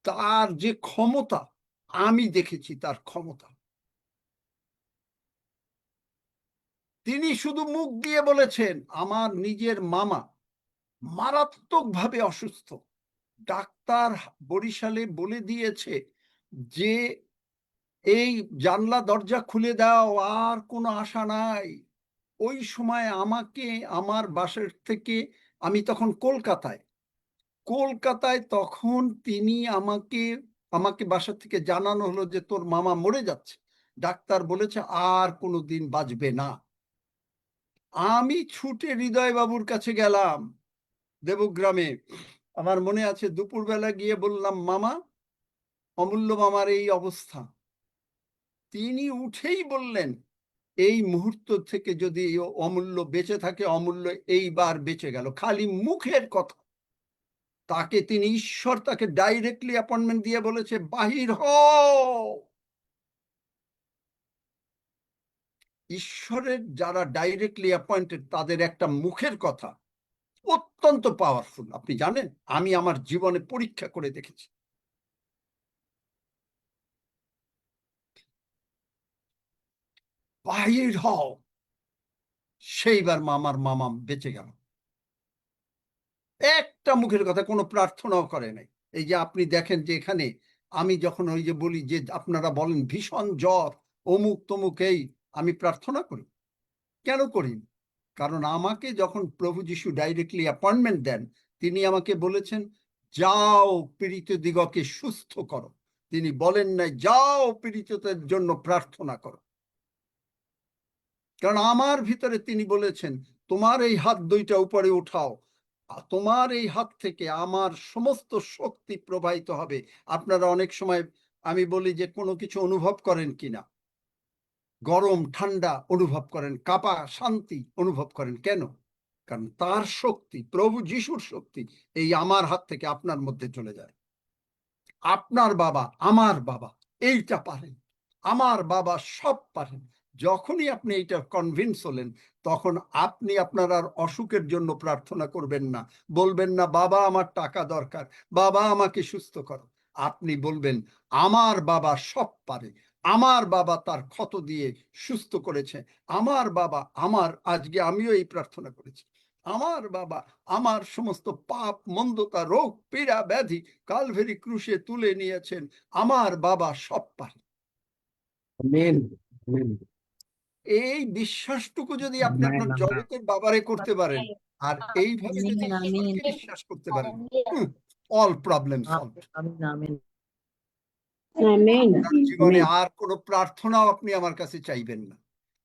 তার যে ক্ষমতা আমি দেখেছি, তার ক্ষমতা। তিনি শুধু মুখ দিয়ে বলেছেন, আমার নিজের মামা মারাত্মকভাবে অসুস্থ, ডাক্তার বরিশালে বলে দিয়েছে যে এই জানলা দরজা খুলে দাও, আর কোনো আশা নাই। ওই সময় আমাকে আমার বাসার থেকে, আমি তখন কলকাতায় তখন তিনি আমাকে বাসা থেকে জানানো হলো যে তোর মামা মরে যাচ্ছে, ডাক্তার বলেছে আর কোনোদিন বাঁচবে না। আমি ছুটে হৃদয় বাবুর কাছে গেলাম দেবগ্রামে, আমার মনে আছে দুপুরবেলা গিয়ে বললাম, মামা, অমূল্য মামার এই অবস্থা। তিনি উঠেই বললেন, এই মুহূর্ত থেকে যদি অমূল্য বেঁচে থাকে, অমূল্য এইবার বেঁচে গেল। খালি মুখের কথা, তাকে তিনি ঈশ্বর তাকে ডাইরেক্টলি অ্যাপয়েন্টমেন্ট দিয়ে বলেছে, বাহির হও। ঈশ্বরের যারা ডাইরেক্টলি অ্যাপয়েন্টেড, তাদের একটা মুখের কথা অত্যন্ত পাওয়ারফুল। আপনি জানেন, আমি আমার জীবনে পরীক্ষা করে দেখেছি। বাহির হও, সেইবার মামা বেঁচে গেল। একটা মুখের কথা, কোনো প্রার্থনাও করে নাই। এই যে আপনি দেখেন যে এখানে আমি যখন ওই যে বলি যে আপনারা বলেন ভীষণ জ্বর, অমুক তমুক, এই আমি প্রার্থনা করি কেন করি? কারণ আমাকে যখন প্রভু যীশু ডাইরেক্টলি অ্যাপয়েন্টমেন্ট দেন, তিনি আমাকে বলেছেন, যাও পীড়িত দিগকে সুস্থ করো। তিনি বলেন নাই যাও পীড়িতদের জন্য প্রার্থনা করো। কারণ আমার ভিতরে তিনি বলেছেন, তোমার এই হাত দুইটা উপরে উঠাও, তোমার এই হাত থেকে আমার সমস্ত শক্তি প্রবাহিত হবে। আপনারা অনেক সময় আমি বলি যে কোনো কিছু অনুভব করেন কিনা, গরম ঠান্ডা অনুভব করেন, কাঁপা শান্তি অনুভব করেন, কেন? কারণ তার শক্তি, প্রভু যিশুর শক্তি এই আমার হাত থেকে আপনার মধ্যে চলে যায়। আপনার বাবা, আমার বাবা এইটা পারেন, আমার বাবা সব পারেন। যখনই আপনি এইটা কনভিন্স হলেন, তখন আপনি আপনার আর অসুখের জন্য প্রার্থনা করবেন না, বলবেন না বাবা আমার টাকা দরকার, বাবা আমাকে সুস্থ করো। আপনি বলবেন, আমার বাবা সব পারে, আমার বাবা তার ক্ষত দিয়ে সুস্থ করেছে, আমার বাবা আজকে আমিও এই প্রার্থনা করেছি, আমার বাবা আমার সমস্ত পাপ মন্দতা রোগ পীড়া ব্যাধি কালভেরি ক্রুশে তুলে নিয়েছেন, আমার বাবা সব পারে। এই বিশ্বাসটুকু যদি আপনি আপনার জগতের বাবারে করতে পারেন, আর এইভাবে যদি আমিন, আমিন। ঈশ্বরকে বিশ্বাস করতে পারেন, অল প্রবলেম সলভ। আমিন, আমিন। জীবনে আর কোনো প্রার্থনাও আপনি আমার কাছে চাইবেন না।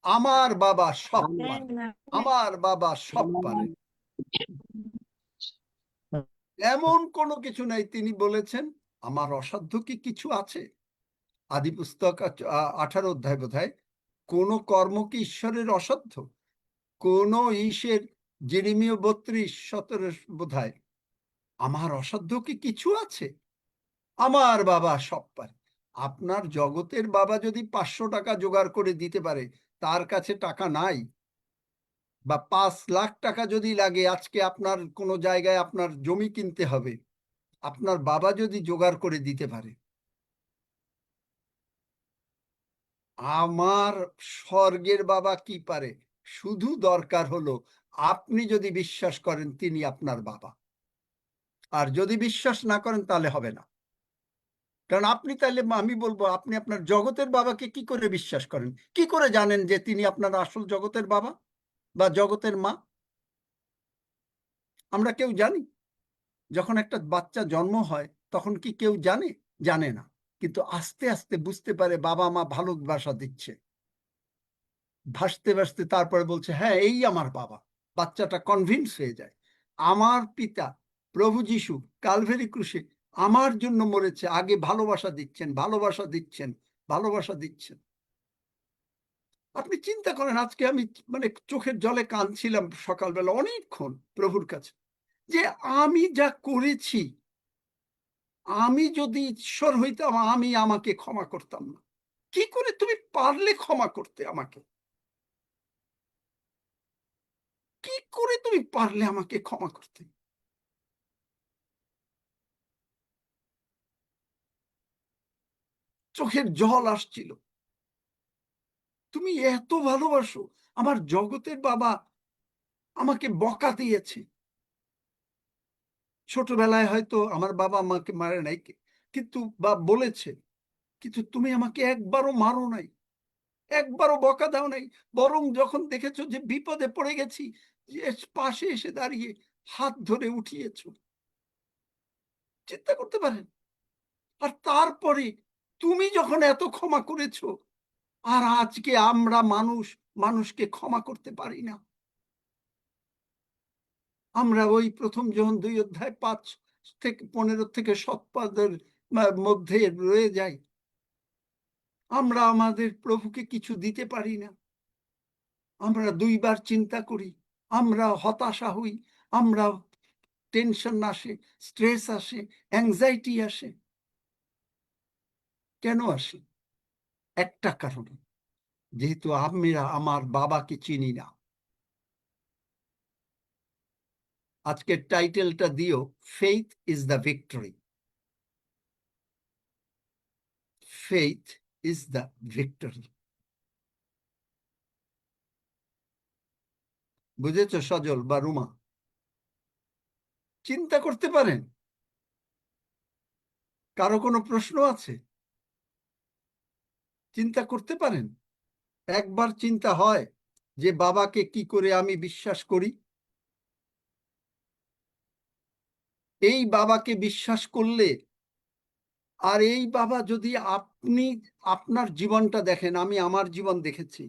আমার বাবা সব পারে, আমার বাবা সব পারে। এমন কোনো কিছু নাই। তিনি বলেছেন, আমার অসাধ্য কি কিছু আছে? আদি পুস্তক 18 অধ্যায় বোধহয়, কোন কর্ম কি ঈশ্বরের অসাধ্য? কোন ঈশের জেরেমীয় 32:17 বোধহয়, আমার অসাধ্য কি কিছু আছে? আমার বাবা সব পারে। আপনার জগতের বাবা যদি 500 টাকা জোগাড় করে দিতে পারে, তার কাছে টাকা নাই, বা 5 লাখ টাকা যদি লাগে, আজকে আপনার কোনো জায়গায় আপনার জমি কিনতে হবে, আপনার বাবা যদি জোগাড় করে দিতে পারে, আমার স্বর্গের বাবা কি পারে? শুধু দরকার হলো আপনি যদি বিশ্বাস করেন তিনি আপনার বাবা। আর যদি বিশ্বাস না করেন তাহলে হবে না। কারণ আপনি তাহলে, আমি বলবো, আপনি আপনার জগতের বাবাকে কি করে বিশ্বাস করেন? কি করে জানেন যে তিনি আপনার আসল জগতের বাবা বা জগতের মা? আমরা কেউ জানি? যখন একটা বাচ্চা জন্ম হয় তখন কি কেউ জানে? জানে না। কিন্তু আস্তে আস্তে বুঝতে পারে বাবা মা ভালোবাসা দিচ্ছে, ভাসতে ভাসতে তারপরে বলছে, হ্যাঁ এই আমার বাবা। বাচ্চাটা কনভিন্স হয়ে যায়, আমার পিতা প্রভু যিশু কালভেরি ক্রুশে আমার জন্য মরেছে, আগে ভালোবাসা দিচ্ছেন, ভালোবাসা দিচ্ছেন, ভালোবাসা দিচ্ছেন। আপনি চিন্তা করেন, আজকে আমি মানে চোখের জলে কাঁদছিলাম সকালবেলা অনেকক্ষণ প্রভুর কাছে, যে আমি যা করেছি, আমি যদি ঈশ্বর হইতাম আমি আমাকে ক্ষমা করতাম না। কি করে তুমি পারলে ক্ষমা করতে আমাকে? কি করে তুমি পারলে আমাকে ক্ষমা করতে? চোখের জল আসছিল। তুমি এত ভালোবাসো। আমার জগতের বাবা আমাকে বকা দিয়েছে। ছোটবেলায় হয়তো আমার বাবা আমাকে মারে নাই, কিন্তু বা বলেছে, কিন্তু তুমি আমাকে একবারও মারো নাই, একবারও বকা দাও নাই। বরং যখন দেখেছো যে বিপদে পড়ে গেছি, পাশে এসে দাঁড়িয়ে হাত ধরে উঠিয়েছো। চিন্তা করতে পারেন? আর তারপরে তুমি যখন এত ক্ষমা করেছো, আর আজকে আমরা মানুষকে ক্ষমা করতে পারি না। আমরা ওই প্রথম যোহন 2 অধ্যায় 5 থেকে 15 থেকে 7 পদের মধ্যে রয়ে যাই। আমরা আমাদের প্রভুকে কিছু দিতে পারি না। আমরা 2 বার চিন্তা করি, আমরা হতাশা হই, আমরা টেনশন আসে, স্ট্রেস আসে, অ্যাংজাইটি আসে। কেন আসে? একটা কারণে, যেহেতু আমরা আমার বাবাকে চিনি না। আজকের টাইটেলটা দিও, faith is the victory. Faith is the victory. বুঝেছো সজল বা রুমা? চিন্তা করতে পারেন? কারো কোনো প্রশ্ন আছে? চিন্তা করতে পারেন? একবার চিন্তা হয় যে বাবাকে কি করে আমি বিশ্বাস করি? এই বাবাকে বিশ্বাস করলে, আর এই বাবা যদি আপনি আপনার জীবনটা দেখেন, আমি আমার জীবন দেখেছি,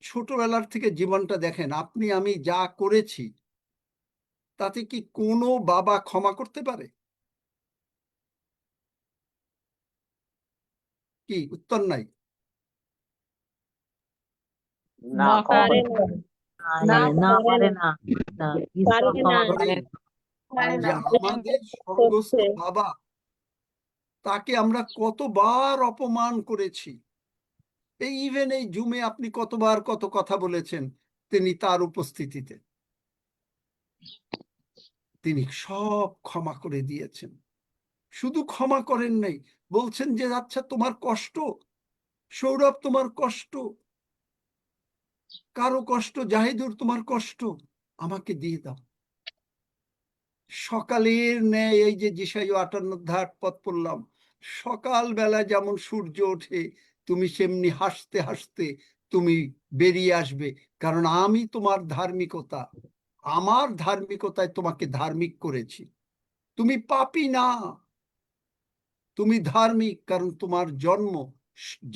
ছোটবেলার থেকে জীবনটা দেখেন, আপনি আমি যা করেছি তাতে কি কোনো বাবা ক্ষমা করতে পারে? কি উত্তর নাই? না, পারে না, না, পারে না। না, ঈশ্বর পারে ক্ষমা না। করে। যে আমাদের স্বর্গস্থ বাবা, তাকে আমরা কতবার অপমান করেছি। এই ইভেন এই জুমে আপনি কতবার কত কথা বলেছেন তিনি তার উপস্থিতিতে। তিনি সব ক্ষমা করে দিয়েছেন। শুধু ক্ষমা করেন নাই, বলছেন যে আচ্ছা তোমার কষ্ট সৌরভ, তোমার কষ্ট, কারো কষ্ট, জাহিদুর তোমার কষ্ট, আমাকে দিয়ে দাও। সকালের ন্যায়, এই যে যিশাইয়া 58 অধ্যায় 8 পদ পড়লাম, সকাল বেলা যেমন সূর্য ওঠে তুমি সেমনি হাসতে হাসতে তুমি বেরিয়ে আসবে, কারণ আমি তোমার ধার্মিকতা, আমার ধার্মিকতায় তোমাকে ধার্মিক করেছি। তুমি পাপী না, তুমি ধার্মিক, কারণ তোমার জন্ম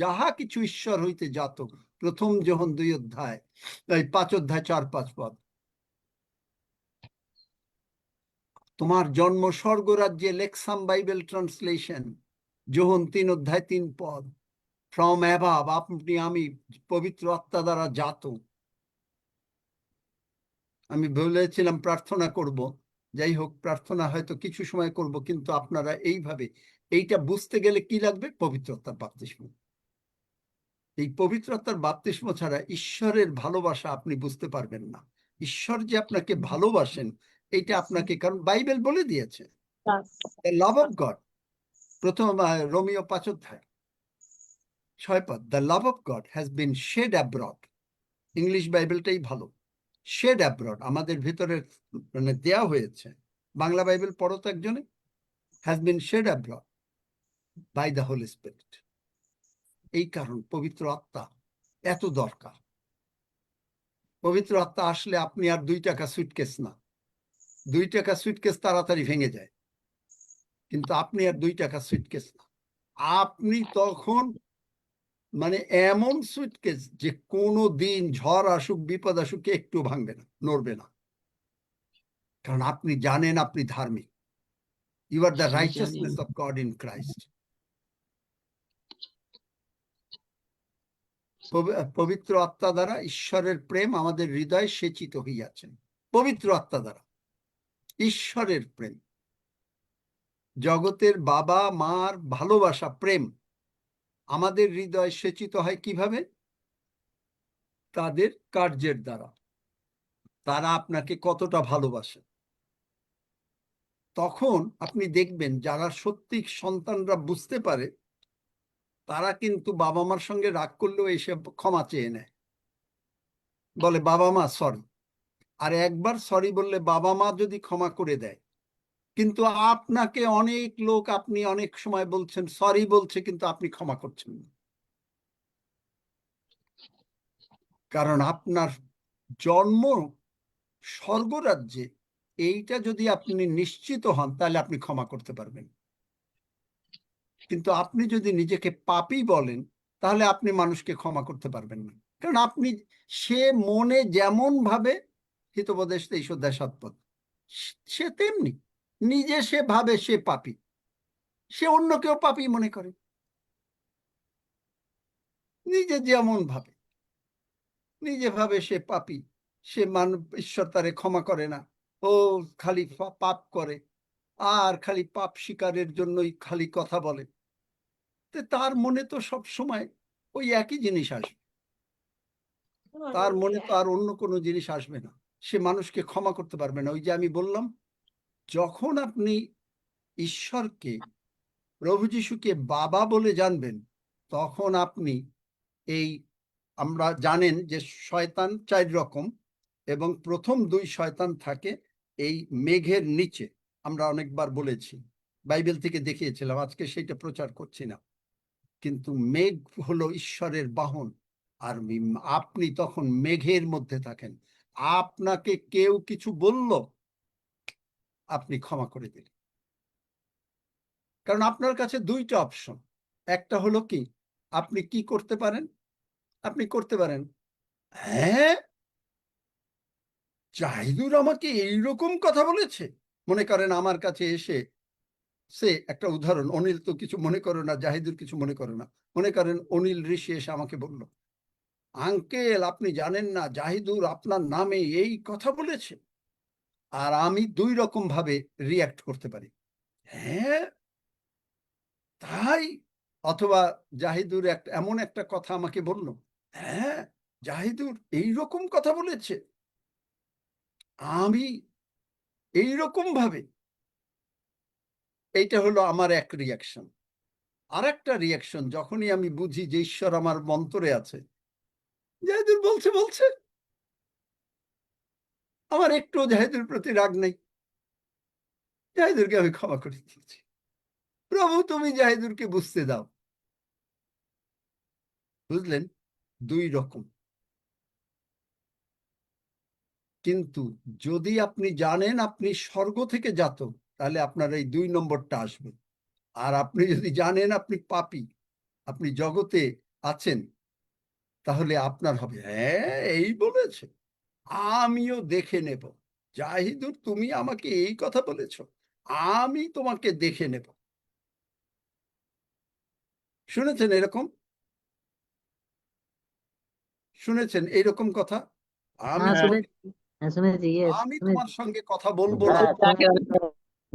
যাহা কিছু ঈশ্বর হইতে জাত। প্রথম যোহন 2 অধ্যায়, 5 অধ্যায় 4-5 পদ। তোমার জন্ম স্বর্গরাজ্যে, লেক্সাম বাইবেল ট্রান্সলেশন, যোহন 3 অধ্যায় 3 পদ। ফ্রম অ্যাবাভ, আপনি আমি পবিত্র আত্মা দ্বারা জাত। আমি বলেছিলাম প্রার্থনা করব, যাই হোক প্রার্থনা হয়তো কিছু সময় করব, কিন্তু আপনারা এইভাবে এইটা বুঝতে গেলে কি লাগবে? পবিত্র আত্মার বাপ্তিস্ম। এই পবিত্র আত্মার বাপ্তিস্ম ছাড়া ঈশ্বরের ভালোবাসা আপনি বুঝতে পারবেন না। ঈশ্বর যে আপনাকে ভালোবাসেন এইটা আপনাকে, কারণ বাইবেল বলে দিয়েছে, দ্য লাভ অফ গড। প্রথম রোমিও 5 অধ্যায় 6 পদ, the love of God has been shed abroad. English বাইবেলটাই ভালো। শেড অ্যাব্রড, আমাদের ভিতরে মানে দেয়া হয়েছে। বাংলা বাইবেল পড়ো তো একজনে, has been shed abroad by the Holy Spirit. এই কারণ পবিত্র আত্মা এত দরকার। পবিত্র আত্মা আসলে আপনি আর 2 টাকা সুটকেস না। 2 টাকা সুটকেস তাড়াতাড়ি ভেঙে যায়, কিন্তু আপনি আর 2 টাকা সুটকেস না। আপনি তখন মানে এমন সুটকেস যে কোনো দিন ঝড় আসুক, বিপদ আসুক, একটু ভাঙবে না, নড়বে না, কারণ আপনি জানেন আপনি ধার্মিক। You are the righteousness of God in Christ. পবিত্র আত্মা দ্বারা ঈশ্বরের প্রেম আমাদের হৃদয়ে সেচিত হইয়াছেন। পবিত্র আত্মা দ্বারা ঈশ্বরের প্রেম, জগতের বাবা মার ভালোবাসা, প্রেম আমাদের হৃদয় সেচিত হয় কিভাবে? তাদের কার্যের দ্বারা। তারা আপনাকে কতটা ভালোবাসে, তখন আপনি দেখবেন যারা সত্যি সন্তানরা বুঝতে পারে, তারা কিন্তু বাবা মার সঙ্গে রাগ করলেও এসে ক্ষমা চেয়ে নেয়, বলে বাবা মা সরি। আর একবার সরি বললে বাবা মা যদি ক্ষমা করে দেয়, কিন্তু আপনাকে অনেক লোক, আপনি অনেক সময় বলছেন সরি বলছে, কিন্তু আপনি ক্ষমা করছেন না, কারণ আপনার জন্ম স্বর্গরাজ্যে। এইটা যদি আপনি নিশ্চিত হন তাহলে আপনি ক্ষমা করতে পারবেন। কিন্তু আপনি যদি নিজেকে পাপী বলেন তাহলে আপনি মানুষকে ক্ষমা করতে পারবেন না, কারণ আপনি সে মনে যেমন ভাবে, হিতোপদেশ 23 অধ্যায় 7 পদ, সে তেমনি নিজে সে ভাবে সে পাপী, সে অন্যকেও পাপী মনে করে। নিজে যেমন ভাবে, নিজে ভাবে সে পাপী, সে ঈশ্বর তারে ক্ষমা করে না, ও খালি পাপ করে আর খালি পাপ স্বীকারের জন্যই খালি কথা বলে। তার মনে তো সব সময় ওই একই জিনিস আসবে, তার মনে তো আর অন্য কোনো জিনিস আসবে না। সে মানুষকে ক্ষমা করতে পারবে না। ওই যে আমি বললাম, যখন আপনি ঈশ্বরকে, প্রভু যিশুকে বাবা বলে জানবেন, তখন আপনি এই, আমরা জানেন যে শয়তান 4 রকম, এবং প্রথম 2 শয়তান থাকে এই মেঘের নিচে। আমরা অনেকবার বলেছি, বাইবেল থেকে দেখিয়েছিলাম, আজকে সেইটা প্রচার করছি না। কিন্তু মেঘ হলো ঈশ্বরের বাহন, আর আপনি তখন মেঘের মধ্যে থাকেন। আপনাকে কেউ কিছু বলল, আপনি ক্ষমা করে দিলেন, কারণ আপনার কাছে 2টা অপশন। একটা হলো কি, আপনি কি করতে পারেন? আপনি করতে পারেন, হ্যাঁ জাহিদুর আমাকে এইরকম কথা বলেছে। মনে করেন আমার কাছে এসে, সে একটা উদাহরণ, অনিল তো কিছু মনে করো না, জাহিদুর কিছু মনে করো না, মনে করেন অনিল ঋষি এসে আমাকে বলল, আঙ্কেল আপনি জানেন না জাহিদুর আপনার নামে এই কথা বলেছে। আর আমি 2 রকম ভাবে রিয়াক্ট করতে পারি, হ্যাঁ তাই, অথবা জাহিদুর এমন একটা কথা আমাকে বলল, হ্যাঁ জাহিদুর এইরকম কথা বলেছে, আমি এইরকম ভাবে। এইটা হলো আমার এক রিয়াকশন। আর একটা রিয়াকশন, যখনই আমি বুঝি যে ঈশ্বর আমার মন্তরে আছে, জাহিদুর বলছে বলছে, আমার একটু জাহিদুর প্রতি রাগ নেই, জাহিদুরকে আমি ক্ষমা করে দিয়েছি। প্রভু তুমি জাহিদুরকে বুঝতে দাও। বুঝলেন? 2 রকম। কিন্তু যদি আপনি জানেন আপনি স্বর্গ থেকে জাত, তাহলে আপনার এই 2 নম্বরটা আসবে। আর আপনি যদি জানেন আপনি পাপী, আপনি জগতে আছেন, তাহলে আপনার হবে হ্যাঁ এই বলেছে, আমিও দেখে নেব। জাহিদুর, তুমি আমাকে এই কথা বলেছ, আমি তোমাকে দেখে নেব। শুনেছেন এরকম? শুনেছেন এইরকম কথা? আমি হ্যাঁ তোমাকে, শুনেছি, হ্যাঁ শুনেছি, ইয়েস আমি তোমার শুনেছি। সঙ্গে কথা বলবো না।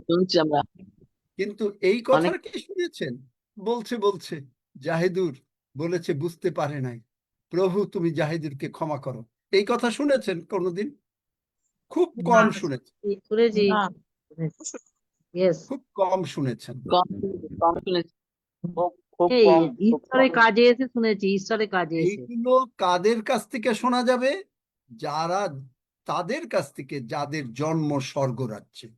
শুনছি আমরা। কিন্তু এই কথাটা কি শুনেছেন? বলছে জাহিদুর বলেছে বুঝতে পারে নাই, প্রভু তুমি জাহিদুরকে ক্ষমা করো। এই কথা শুনেছেন কোনোদিন? খুব কম শুনেছেন, শুনেছি, না, ইয়েস। খুব কম শুনেছেন। কম কম শুনেছি, খুব এই কম, খুব ঈশ্বরের কম। কাজে এসে শুনেছি, ঈশ্বরের কাজে এসে। এইগুলো কাদের কাছ থেকে শোনা যাবে? যারা, তাদের কাছ থেকে যাদের জন্ম স্বর্গরাজ্যে।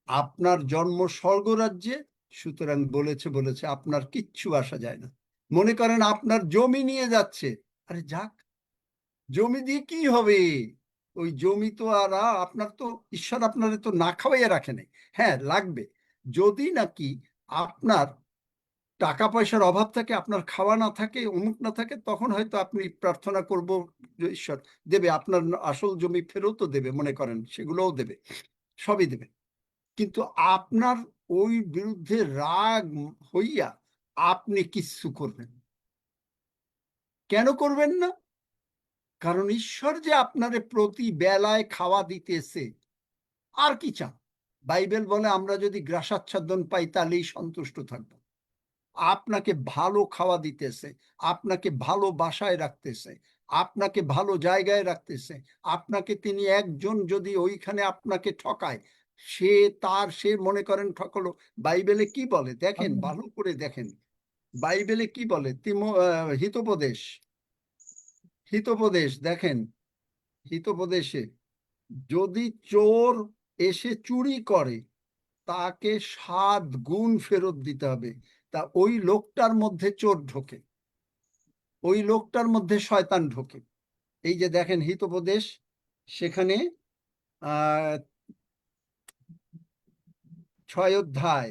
আপনার জন্ম স্বর্গরাজ্যে, সুতরাং বলেছে আপনার কিচ্ছু আসা যায় না। মনে করেন আপনার জমি নিয়ে যাচ্ছে, আরে যাক, জমি দিয়ে কি হবে? ওই জমি তো আর আপনার তো, ঈশ্বর আপনারে তো না খাওয়াইয়া রাখে নাই। হ্যাঁ লাগবে, যদি নাকি আপনার টাকা পয়সার অভাব থাকে, আপনার খাওয়া না থাকে, অমুক না থাকে, তখন হয়তো আপনি প্রার্থনা করব যে ঈশ্বর দেবে, আপনার আসল জমি ফেরতও দেবে, মনে করেন সেগুলোও দেবে, সবই দেবে। কিন্তু আপনার ওই বিরুদ্ধে রাগ হইয়া আপনি কিচ্ছু করবেন, কেন করবেন না? কারণ ঈশ্বর যে আপনারে প্রতি বেলায় খাওয়া দিতেছে, আর কি চান? বাইবেল বলে আমরা যদি গ্রাসাচ্ছাদন পাই তাহলেই সন্তুষ্ট থাকব। আপনাকে ভালো খাওয়া দিতেছে, আপনাকে ভালো বাসায় রাখতেছে, আপনাকে ভালো জায়গায় রাখতেছে, আপনাকে তিনি একজন যদি ওইখানে আপনাকে ঠকায়, সে মনে করেন ঠকলো। বাইবেলে কি বলে দেখেন, ভালো করে দেখেন, বাইবেলে কি বলে? হিতোপদেশ দেখেন, হিতোপদেশে যদি চোর এসে চুরি করে তাকে 7 গুণ ফেরত দিতে হবে। তা ওই লোকটার মধ্যে চোর ঢোকে, ওই লোকটার মধ্যে শয়তান ঢোকে। এই যে দেখেন হিতোপদেশ, সেখানে 6 অধ্যায়,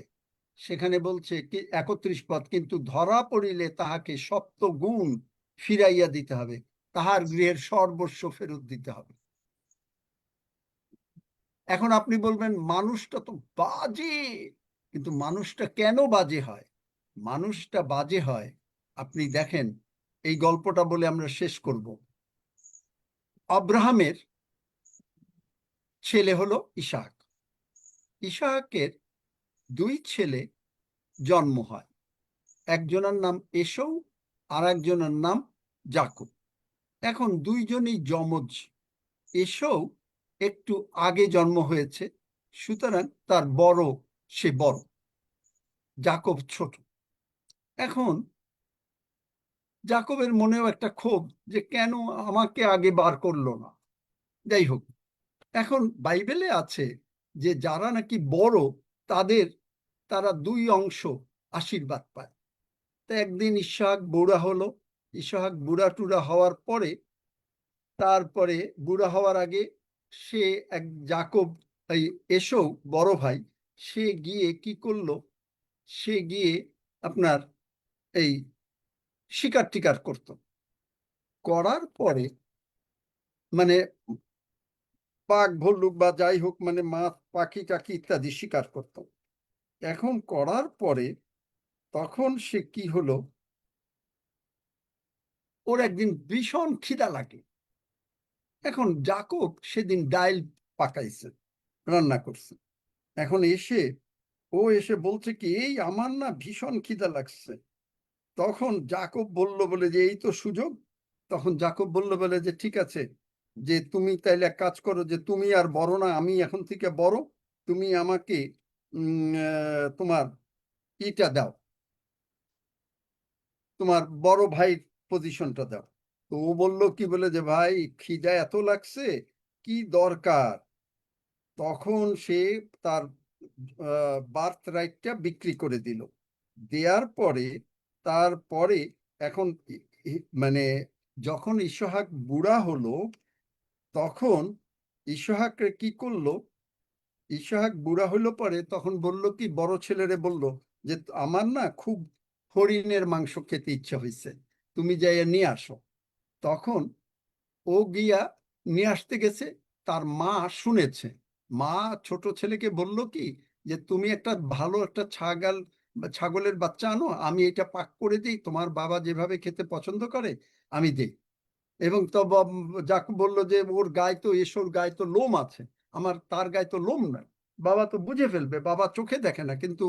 সেখানে বলছে কি 31 পদ, কিন্তু ধরা পড়িলে তাহাকে 7 গুণ ফিরাইয়া দিতে হবে, তাহার গৃহের সর্বস্ব ফেরত দিতে হবে। এখন আপনি বলবেন মানুষটা তো বাজে, কিন্তু মানুষটা কেন বাজে হয়? মানুষটা বাজে হয়, আপনি দেখেন, এই গল্পটা বলে আমরা শেষ করব। আব্রাহামের ছেলে হলো ইসাক। ইসাকের 2 ছেলে জন্ম হয়, একজনের নাম এসৌ আর একজনের নাম যাকব। এখন দুইজনই যমজ। এসৌ একটু আগে জন্ম হয়েছে, সুতরাং তার সে বড়, যাকব ছোট। এখন যাকবের মনেও একটা ক্ষোভ যে কেন আমাকে আগে বার করলো না। যাই হোক, এখন বাইবেলে আছে যে যারা নাকি বড় তারা 2 অংশ আশীর্বাদ পায়। তা একদিন ইসহাক বুড়া হলো, ইসহাক বুড়া টুড়া হওয়ার পরে, তারপরে বুড়া হওয়ার আগে সে যাকব, এই এসৌ বড় ভাই, সে গিয়ে কি করলো? সে গিয়ে আপনার এই শিকার টিকার করার পরে, মানে বাঘ ভল্লুক বা যাই হোক, মানে মাছ পাখি টাখি ইত্যাদি শিকার করত। এখন করার পরে তখন সে কি হলো, ওর একদিন ভীষণ খিদা লাগে। এখন যাকব সেদিন ডাইল পাকাইছে, রান্না করছে। এখন ও এসে বলছে কি, এই আমার না ভীষণ খিদা লাগছে। তখন যাকব বলল বলে যে এই তো সুযোগ। তখন যাকব বলল বলে যে ঠিক আছে, যে তুমি তাইলে এক কাজ করো, যে তুমি আর বড় না, আমি এখন থেকে বড়, তুমি আমাকে তোমার ইটা দাও, তোমার বড় ভাই পজিশনটা দাও। তো ও বলল কি বলে যে ভাই খিদা এত লাগছে, কি দরকার? তখন সে তার বার্থ রাইটটা বিক্রি করে দিল। দেওয়ার পরে, তারপরে এখন মানে যখন ইসহাক বুড়া হলো, তখন ইসহাক কি করলো, ইসহাক বুড়া হইলো পরে তখন বলল কি, বড় ছেলেরে বলল যে আমার না খুব হরিণের মাংস খেতে ইচ্ছা হয়েছে, তুমি যাইয়া নিয়ে আসো। তখন ও গিয়া নিয়ে আসতে গেছে, তার মা শুনেছে। মা ছোট ছেলেকে বলল কি, যে তুমি একটা ভালো একটা ছাগলের বাচ্চা আনো, আমি এটা পাক করে দিই, তোমার বাবা যেভাবে খেতে পছন্দ করে আমি দিই। এবং তো যাকে বললো যে ওর গায়ে তো এসোর গায়ে তো লোম আছে, তার গায়ে তো লোম নাই, বাবা তো বুঝে ফেলবে, বাবা চোখে দেখে না কিন্তু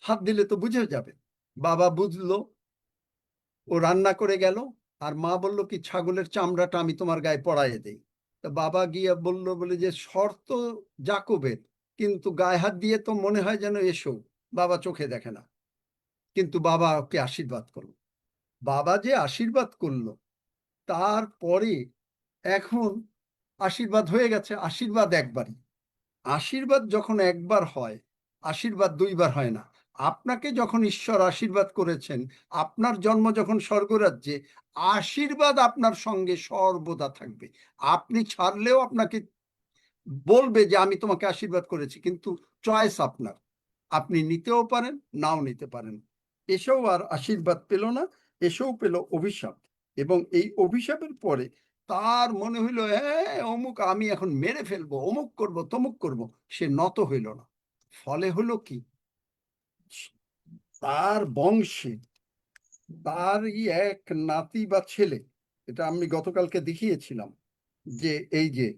হাত দিলে তো বুঝে যাবে। বাবা বুঝলো, ও রান্না করে গেল। আর মা বলল কি, ছাগলের চামড়াটা আমি তোমার গায়ে পরাইয়ে দেই। তা বাবা গিয়ে বলল বলে যে শর্ত জাকবের, কিন্তু গায়ে হাত দিয়ে তো মনে হয় যেন এসো, বাবা চোখে দেখে না। কিন্তু বাবা ওকে আশীর্বাদ করলো। বাবা যে আশীর্বাদ করলো, তারপরে এখন আশীর্বাদ হয়ে গেছে। আশীর্বাদ একবারই, আশীর্বাদ যখন একবার হয়, আশীর্বাদ দুইবার হয় না। আপনাকে যখন ঈশ্বর আশীর্বাদ করেছেন, আপনার জন্ম যখন স্বর্গরাজ্যে, আশীর্বাদ আপনার সঙ্গে সর্বদা থাকবে। আপনি ছাড়লেও আপনাকে বলবে যে আমি তোমাকে আশীর্বাদ করেছি, কিন্তু চয়েস আপনার, আপনি নিতেও পারেন নাও নিতে পারেন। এসেও আর আশীর্বাদ পেল না, এসেও পেল অভিশাপ। এবং এই অভিশাপের পরে তার মনে হইলো, হ্যাঁ অমুক আমি এখন মেরে ফেলবো, অমুক করব তমুক করব, সে নত হইল না। ফলে হলো কি, তার বংশে তারই এক নাতি বা ছেলে, এটা আমি গতকালকে দেখিয়েছিলাম, যে এই যে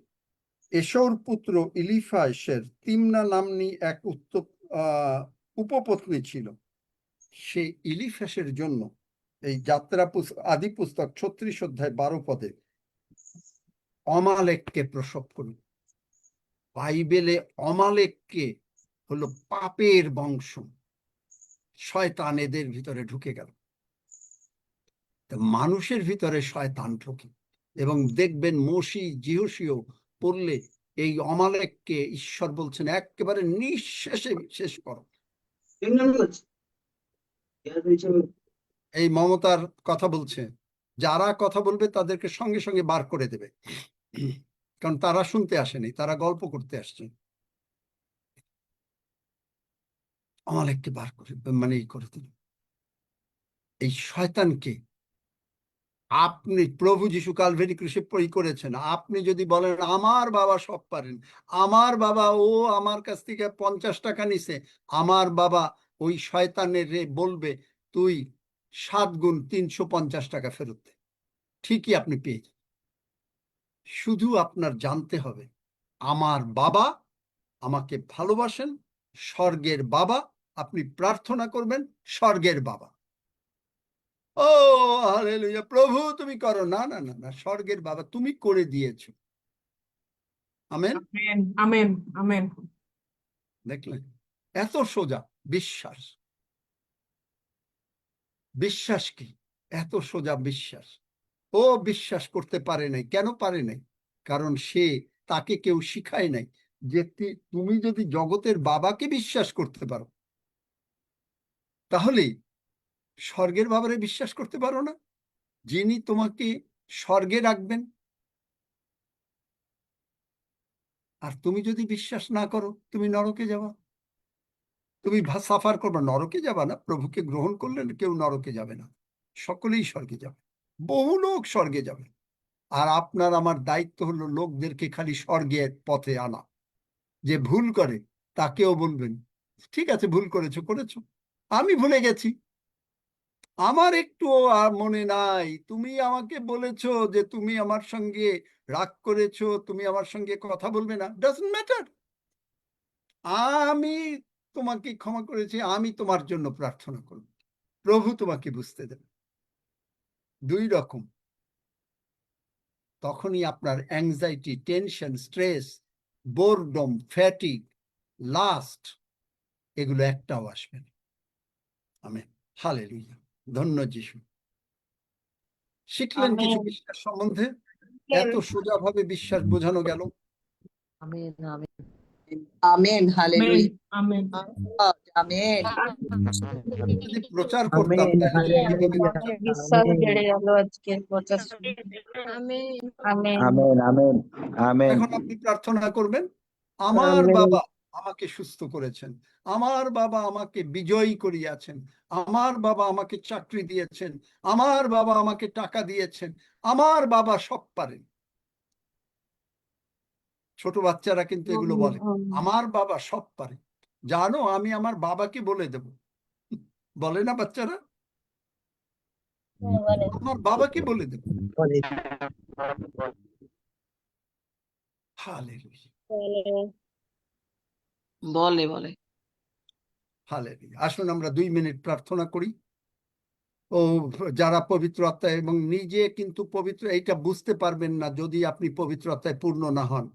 এশৌর পুত্র ইলিফাসের তিমনা নাম্নী এক উপপত্নী ছিল। সে ইলিফাসের জন্য এই যাত্রা আদি পুস্তক 36 অধ্যায় 12 পদে অমালেককে প্রসব করল। বাইবেলে অমালেককে হলো পাপের বংশ, শয়তান এদের ভিতরে ঢুকে গেল। মানুষের ভিতরে শয়তান ঢুকে, এবং দেখবেন মসি জিহসিও পড়লে এই অমালেককে ঈশ্বর বলছেন একেবারে নিঃশেষে শেষ করো। এই মমতার কথা বলছে, যারা কথা বলবে তাদেরকে সঙ্গে সঙ্গে বার করে দেবে, কারণ তারা শুনতে আসেনি, তারা গল্প করতে আসছে। অমালেককে বার করে মানে এই করে দিল। এই শয়তানকে আপনি প্রভু যিশু কালভারি ক্রুশে পরি করেছেন। আপনি যদি বলেন আমার বাবা সব পারেন, আমার বাবা ও আমার কাছ থেকে 50 টাকা নিছে, আমার বাবা ওই শয়তানের বলবে তুই 7 গুণ 350 টাকা ফেরত দে, ঠিকই আপনি পেয়ে যাবেন। শুধু আপনার জানতে হবে আমার বাবা আমাকে ভালোবাসেন, স্বর্গের বাবা। আপনি প্রার্থনা করবেন স্বর্গের বাবা, ও হালেলুয়া, প্রভু তুমি করো, না না না না, স্বর্গের বাবা তুমি করে দিয়েছো। Amen, amen amen amen. দেখলেন এত সোজা বিশ্বাস। বিশ্বাস কি, এত সোজা বিশ্বাস। ও বিশ্বাস করতে পারে নাই, কেন পারে নাই? কারণ তাকে কেউ শিখায় নাই যে তুমি যদি জগতের বাবাকে বিশ্বাস করতে পারো, তাহলে স্বর্গের বাবারে বিশ্বাস করতে পারো না, যিনি তোমাকে স্বর্গে রাখবেন। আর তুমি যদি বিশ্বাস না করো, তুমি নরকে যাবা, তুমি সাফার করবা, নরকে যাবা না। প্রভুকে গ্রহণ করলে কেউ নরকে যাবে না, সকলেই স্বর্গে যাবে, বহু লোক স্বর্গে যাবে। আর আপনার আমার দায়িত্ব হলো লোকদেরকে খালি স্বর্গের পথে আনা। যে ভুল করে তাকেও বলবেন ঠিক আছে, ভুল করেছো করেছো, আমি ভুলে গেছি, আমার একটু আর মনে নাই, তুমি আমাকে বলেছো যে তুমি আমার সঙ্গে রাগ করেছো, তুমি আমার সঙ্গে কথা বলবে না, ডাজন্ট ম্যাটার, আমি তোমাকে ক্ষমা করেছি, আমি তোমার জন্য প্রার্থনা করব, প্রভু তোমাকে বুঝতে দেবে। দুই রকম। তখনই আপনার anxiety, tension, stress, boredom, fatigue, last, এগুলো একটাও আসবে না। আমেন, হালেলুয়া, ধন্য যিশু। শিখলেন কিছু বিশ্বাস সম্বন্ধে, এত সোজাভাবে বিশ্বাস বোঝানো গেল। Amen amen. Amen hallelujah amen amen যদি প্রচার করতাম আমেন তাহলে তো এইভাবে হালেলুয়া বিশ্বাস আমেন বেড়ে গেল আজকের প্রচার শুনে। আমেন। আমেন আমেন আমেন এখন আপনি প্রার্থনা করবেন, আমার বাবা আমাকে সুস্থ করেছেন, আমার বাবা আমাকে বিজয়ী করিয়াছেন, আমার বাবা আমাকে চাকরি দিয়েছেন, আমার বাবা আমাকে টাকা দিয়েছেন, আমার বাবা সব পারেন। ছোট বাচ্চারা কিন্তু এগুলো বলে, আমার বাবা সব পারে। জানো, আমি আমার বাবাকে বলে দেব, বলে না বাচ্চারা? আমার বাবাকে বলে দেব। হালেলুয়া বলে বলে হালেলুয়া। আসুন আমরা 2 মিনিট প্রার্থনা করি। ও যারা পবিত্র আত্মা এবং নিজে কিন্তু পবিত্র, এইটা বুঝতে পারবেন না যদি আপনি পবিত্র আত্মায় পূর্ণ না হন।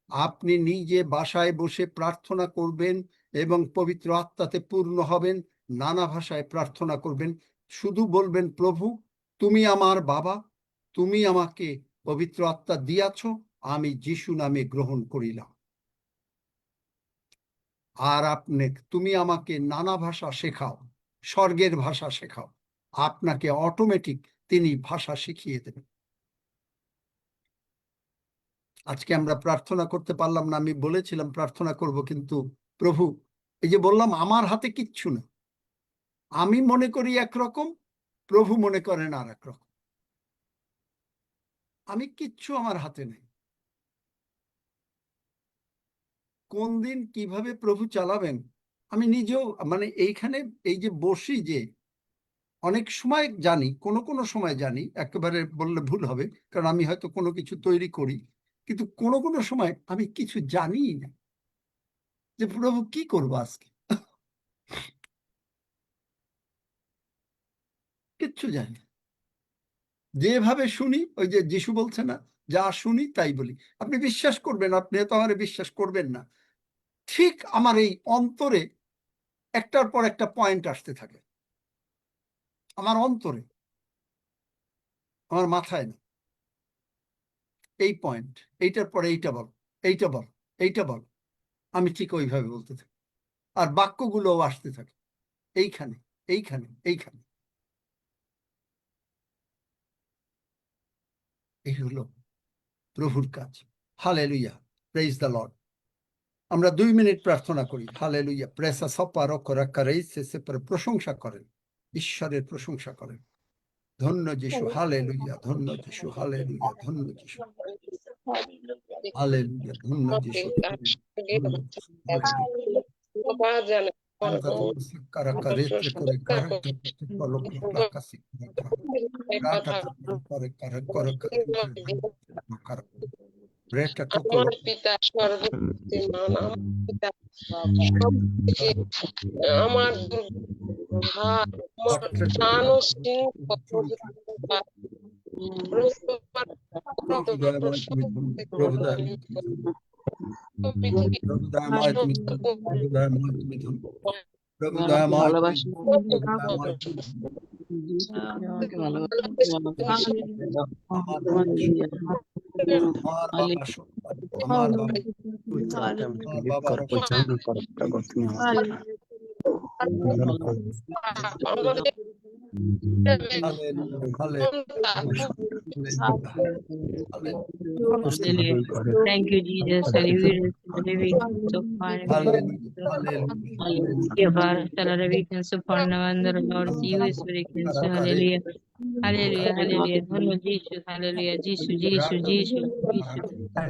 আপনি নিজে বাসায় বসে প্রার্থনা করবেন এবং পবিত্র আত্মাতে পূর্ণ হবেন। নানা ভাষায় প্রার্থনা করবেন, শুধু বলবেন, প্রভু তুমি আমার বাবা, তুমি আমাকে পবিত্র আত্মা দিয়াছ, আমি যিশু নামে গ্রহণ করিলাম। আর তুমি আমাকে নানা ভাষা শেখাও, স্বর্গের ভাষা শেখাও। আপনাকে অটোমেটিক তিনি ভাষা শিখিয়ে দেবেন। আজকে আমরা প্রার্থনা করতে পারলাম না, আমি বলেছিলাম প্রার্থনা করব, কিন্তু প্রভু, এই যে বললাম আমার হাতে কিচ্ছু না, আমি মনে করি একরকম, প্রভু মনে করেন আর এক রকম। আমি কিচ্ছু আমার হাতে নেই। কোন দিন কিভাবে প্রভু চালাবেন আমি নিজেও, মানে এইখানে এই যে বসি, যে অনেক সময় জানি, কোনো সময় জানি, একেবারে বললে ভুল হবে, কারণ আমি হয়তো কোনো কিছু তৈরি করি, কিন্তু কোনো সময় আমি কিছু জানি না যে প্রভু কি করবো আজকে। কিচ্ছু জানি না। যেভাবে শুনি, ওই যে যিশু বলছে না, যা শুনি তাই বলি। আপনি বিশ্বাস করবেন, আপনি তো আমার বিশ্বাস করবেন না, ঠিক আমার এই অন্তরে একটার পর একটা পয়েন্ট আসতে থাকে, আমার অন্তরে, আমার মাথায় না। এই পয়েন্ট, এইটার পরে এইটা বল, এইটা বল, এইটা বল, আমি ঠিক ওইভাবে বলতে থাকি। আর বাক্যগুলোও আসতে থাকে এইখানে এইখানে এইখানে। এই হলো প্রভুর কাজ। Hallelujah, praise the Lord. আমরা 2 মিনিট প্রার্থনা করি। হালেলুয়া, প্রেসা সপারো করা কারেইসে সে পরে প্রশংসা করেন, ঈশ্বরের প্রশংসা করেন। ধন্য যিশু, হালেলুয়া, ধন্য যিশু, হালেলুয়া, ধন্য যিশু, হালেলুয়া, ধন্য যিশু, ধন্য যিশু, hallelujah. Anta tu cara carete করে carete palo placa si raka করে করে করে করে ব্রেটা তো আমার পিতা সর্বশক্তিমান, আমার পিতা সবথেকে, আমার দুর্ভার, আমার প্রাণ ও সিংহ, প্রভু দয়াময়, ভালোবাসি আমাকে ভালোবাসি। আমার বাবা Thank you, Jesus. Hallelujah. So far, hallelujah. So far, the Lord Jesus, hallelujah. Hallelujah, hallelujah. ধন্য যিশু, hallelujah. যিশু, যিশু, যিশু, যিশু।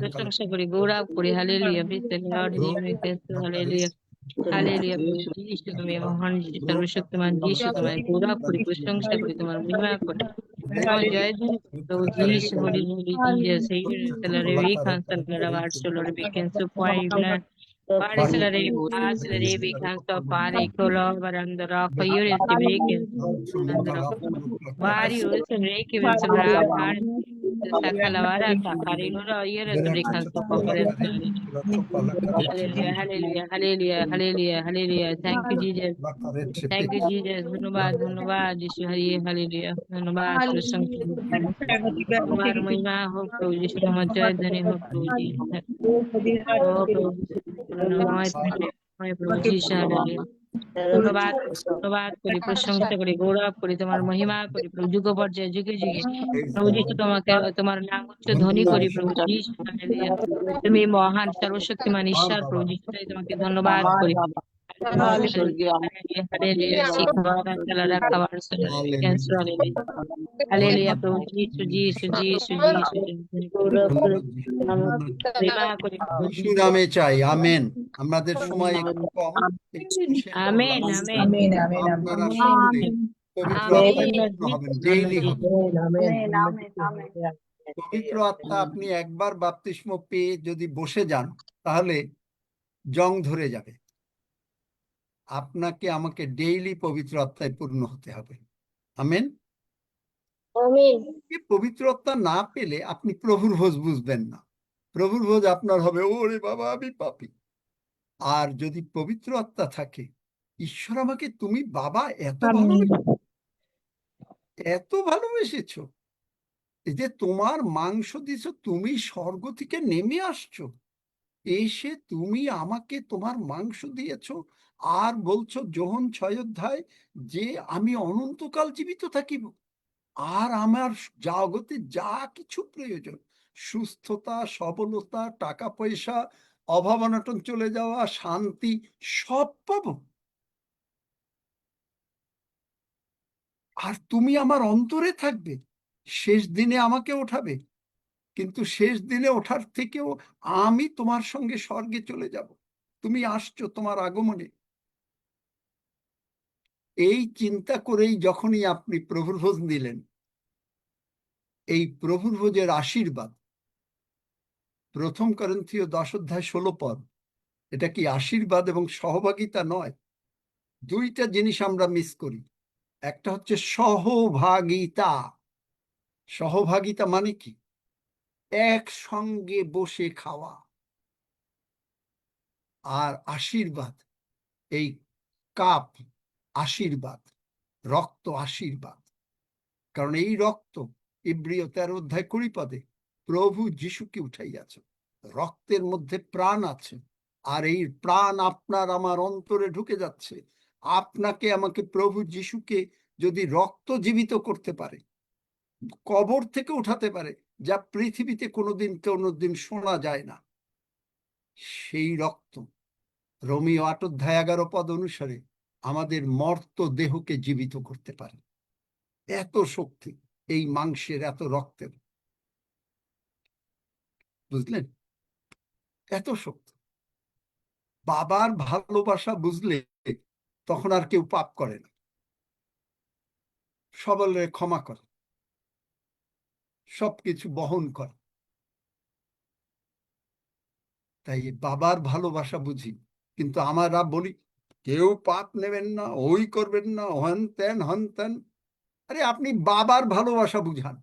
প্রশংসা করি, গৌরব করি, hallelujah. Praise the Lord Jesus, hallelujah. Hallelujah. যিশু তুমি মহান, যিশু সর্বশক্তিমান, যিশু তোমার গৌরব করি, প্রশংসা করি, তোমার মহিমা করি। তোমার জয় ধ্বনি প্রভু যিশু, holy, holy Jesus. Hallelujah. We cancel the words, Lord. We cancel fire. Parcelare, parcelare, we cancel pare, color, barandara, fire is the breaking. Various breaking is the brand. Sakalavara, Sakarino, year is the breaking. Hallelujah, hallelujah, hallelujah, hallelujah, hallelujah. Thank you, Jesus. Thank you, Jesus. Dhunobad, dhunobad, Jishu Hari, hallelujah. Dhunobad, Prashant. Dhunobad, Mahima, ho Prabhu Jishu, Namah Jai Dhani ho Prabhu Ji. Oh Prabhu, ধন্যময় প্রভু যীশু hallelujah ধন্যবাদ করি প্রশংসা করি গৌরব করি তোমার মহিমা করি প্রভু যুগ পর্যায়ে যুগে যুগে প্রভু যীশু তোমাকে তোমার নাম উচ্চ ধ্বনি করি প্রভু যীশু হালেলুয়া তুমি মহান সর্বশক্তিমান ঈশ্বর প্রভু যীশু তাই তোমাকে ধন্যবাদ করি হালেলুয়া শিখবার চালারা খাবার ক্যান্সার হালেলুয়া হালেলুয়া প্রভু যীশু যীশু যীশু যীশু গৌরব করি মহিমা করি প্রভু যিশু নামে চাই, আমেন। আমাদের সময় একটু কম, একটু শেষ করলাম। আমেন আমেন আপনারা সকলে পবিত্র আত্মায় পূর্ণ হবেন, ডেইলি হবেন। পবিত্র আত্মা আপনি একবার বাপ্তিস্ম পেয়ে যদি বসে যান তাহলে জং ধরে যাবে। আপনাকে আমাকে ডেইলি পবিত্র আত্মায় পূর্ণ হতে হবে, আমেন। পবিত্র আত্মা না পেলে আপনি প্রভুর ভোজ বুঝবেন না। প্রভুর ভোজ আপনার হবে ওরে বাবা আমি পাপী। আর যদি পবিত্র আত্মা থাকে, ঈশ্বর আমাকে তুমি বাবা এত ভালোবেসেছো, এই যে তোমার মাংস দিছ, তুমি স্বর্গ থেকে নেমে আসছো, এসে তুমি আমাকে তোমার মাংস দিয়েছো, আর বলছো যোহন 6 অধ্যায় যে আমি অনন্তকাল জীবিত থাকিব। আর আমার জগতে যা কিছু প্রয়োজন, সুস্থতা, সবলতা, টাকা পয়সা, অভাব অনটন চলে যাওয়া, শান্তি, সব পাবো। আর তুমি আমার অন্তরে থাকবে, শেষ দিনে আমাকে ওঠাবে। কিন্তু শেষ দিনে ওঠার থেকেও আমি তোমার সঙ্গে স্বর্গে চলে যাব। তুমি আসছো তোমার আগমনে। এই চিন্তা করেই যখনই আপনি প্রভুর ভোজ নিলেন, এই প্রভুর ভোজের আশীর্বাদ, 1 করিন্থীয় 10 অধ্যায় 16 পদ, এটা কি আশীর্বাদ এবং সহভাগিতা নয়? দুইটা জিনিস আমরা মিস করি। একটা হচ্ছে সহভাগিতা। সহভাগিতা মানে কি? একসঙ্গে বসে খাওয়া। আর আশীর্বাদ, এই কাপ আশীর্বাদ, রক্ত আশীর্বাদ। কারণ এই রক্ত ইব্রিয় 13 অধ্যায় 20 পদে প্রভু যিশুকে উঠাইয়াছে। রক্তের মধ্যে প্রাণ আছে, আর এই প্রাণ আপনার আমার অন্তরে ঢুকে যাচ্ছে। আপনাকে আমাকে প্রভু যিশুকে যদি রক্ত জীবিত করতে পারে, কবর থেকে উঠাতে পারে, যা পৃথিবীতে কোনোদিন শোনা যায় না, সেই রক্ত রোমীয় 8 অধ্যায় 11 পদ অনুসারে আমাদের মর্ত দেহকে জীবিত করতে পারে। এত শক্তি এই মাংসের, এত রক্তের, বুঝলেন? এত শক্তি। বাবার ভালোবাসা বুঝলে তখন আর কেউ পাপ করে না, সবলের ক্ষমা করে, সবকিছু বহন করে। তাই বাবার ভালোবাসা বুঝি, কিন্তু আমরা বলি কেউ পাপ নেবেন না, ওই করবেন না, হন তেন। আরে আপনি বাবার ভালোবাসা বুঝান।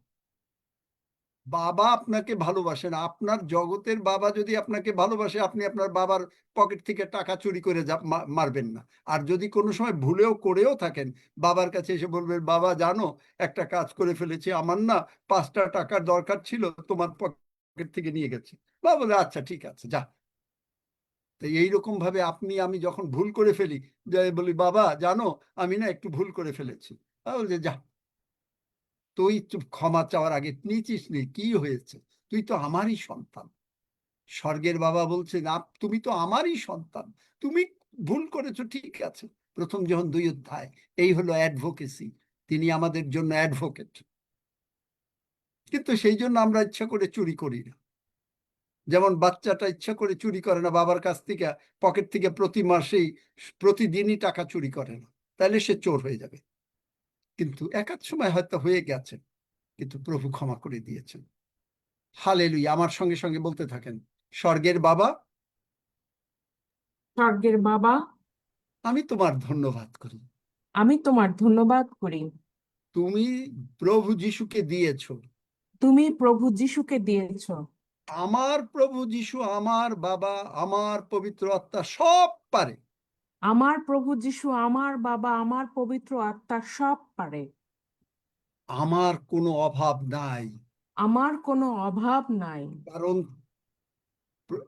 বাবা আপনাকে ভালোবাসেন। আপনার জগতের বাবা যদি আপনাকে ভালোবাসে, আপনি আপনার বাবার পকেট থেকে টাকা চুরি করে মারবেন না। আর যদি কোনো সময় ভুলেও করেও থাকেন, বাবার কাছে এসে বলবেন, বাবা জানো একটা কাজ করে ফেলেছি, আমার না 5টা টাকার দরকার ছিল, তোমার পকেট থেকে নিয়ে গেছি। বাবা বলে আচ্ছা ঠিক আছে যা। তো এইরকম ভাবে আমি যখন ভুল করে ফেলি, বলি বাবা জানো আমি না একটু ভুল করে ফেলেছি, বলছে যা, তুই ক্ষমা চাওয়ার আগে নিচিস নি, কি হয়েছে, তুই তো আমারই সন্তান। স্বর্গের বাবা বলছে না, তুমি তো আমারই সন্তান, তুমি ভুল করেছো ঠিক আছে। 1 যোহন 2 অধ্যায়, এই হলো অ্যাডভোকেসি। তিনি আমাদের জন্য অ্যাডভোকেট। কিন্তু সেই জন্য আমরা ইচ্ছা করে চুরি করি না। যেমন বাচ্চাটা ইচ্ছা করে চুরি করে না, বাবার কাছ থেকে পকেট থেকে প্রতি মাসেই প্রতিদিনই টাকা চুরি করে না, তাহলে সে চোর হয়ে যাবে। কিন্তু একাধ সময় হয়তো হয়ে গেছে, কিন্তু প্রভু ক্ষমা করে দিয়েছেন। হালেলুয়া। আমার সঙ্গে সঙ্গে বলতে থাকেন, স্বর্গের বাবা, স্বর্গের বাবা, আমি তোমার ধন্যবাদ করি। আমি তোমার ধন্যবাদ করি। তুমি প্রভু যিশুকে দিয়েছো। তুমি প্রভু যিশুকে দিয়েছো। আমার প্রভু যিশু, আমার বাবা, আমার পবিত্র আত্মা সব পারে। আমার প্রভু যিশু, আমার বাবা, আমার পবিত্র আত্মা সব পারে। আমার কোনো অভাব নাই। আমার কোনো অভাব নাই। কারণ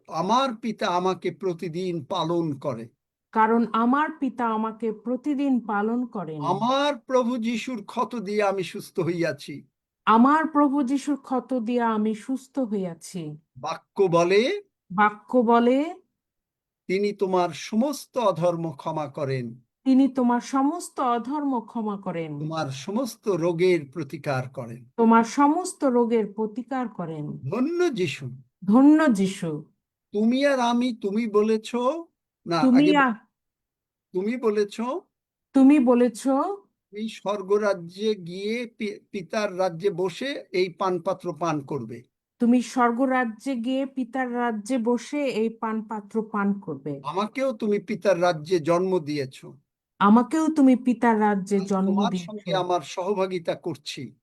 আমার পিতা আমাকে প্রতিদিন পালন করে। কারণ আমার পিতা আমাকে প্রতিদিন পালন করেন। আমার প্রভু যিশুর ক্ষত দিয়ে আমি সুস্থ হইয়াছি। আমার প্রভু যিশুর ক্ষত দিয়া আমি সুস্থ হইয়াছি। বাক্য বলে বাক্য বলে তিনি তোমার সমস্ত অধর্ম ক্ষমা করেন, তিনি তোমার সমস্ত অধর্ম ক্ষমা করেন, তোমার সমস্ত রোগের প্রতিকার করেন। তোমার সমস্ত রোগের প্রতিকার করেন। ধন্য যিশু। ধন্য যিশু। তুমি আর আমি, তুমি বলেছ না, তুমি আগে আ- তুমি বলেছ তুমি বলেছ এই স্বর্গরাজ্যে গিয়ে পিতার রাজ্যে বসে এই পানপাত্র পান করবে। তুমি স্বর্গরাজ্যে গিয়ে পিতার রাজ্যে বসে এই পানপাত্র পান করবে। আমাকেও তুমি পিতার রাজ্যে জন্ম দিয়েছ। আমাকেও তুমি পিতার রাজ্যে আমি জন্ম তোমার দিয়েছ। সঙ্গে আমার সহভাগিতা করছি।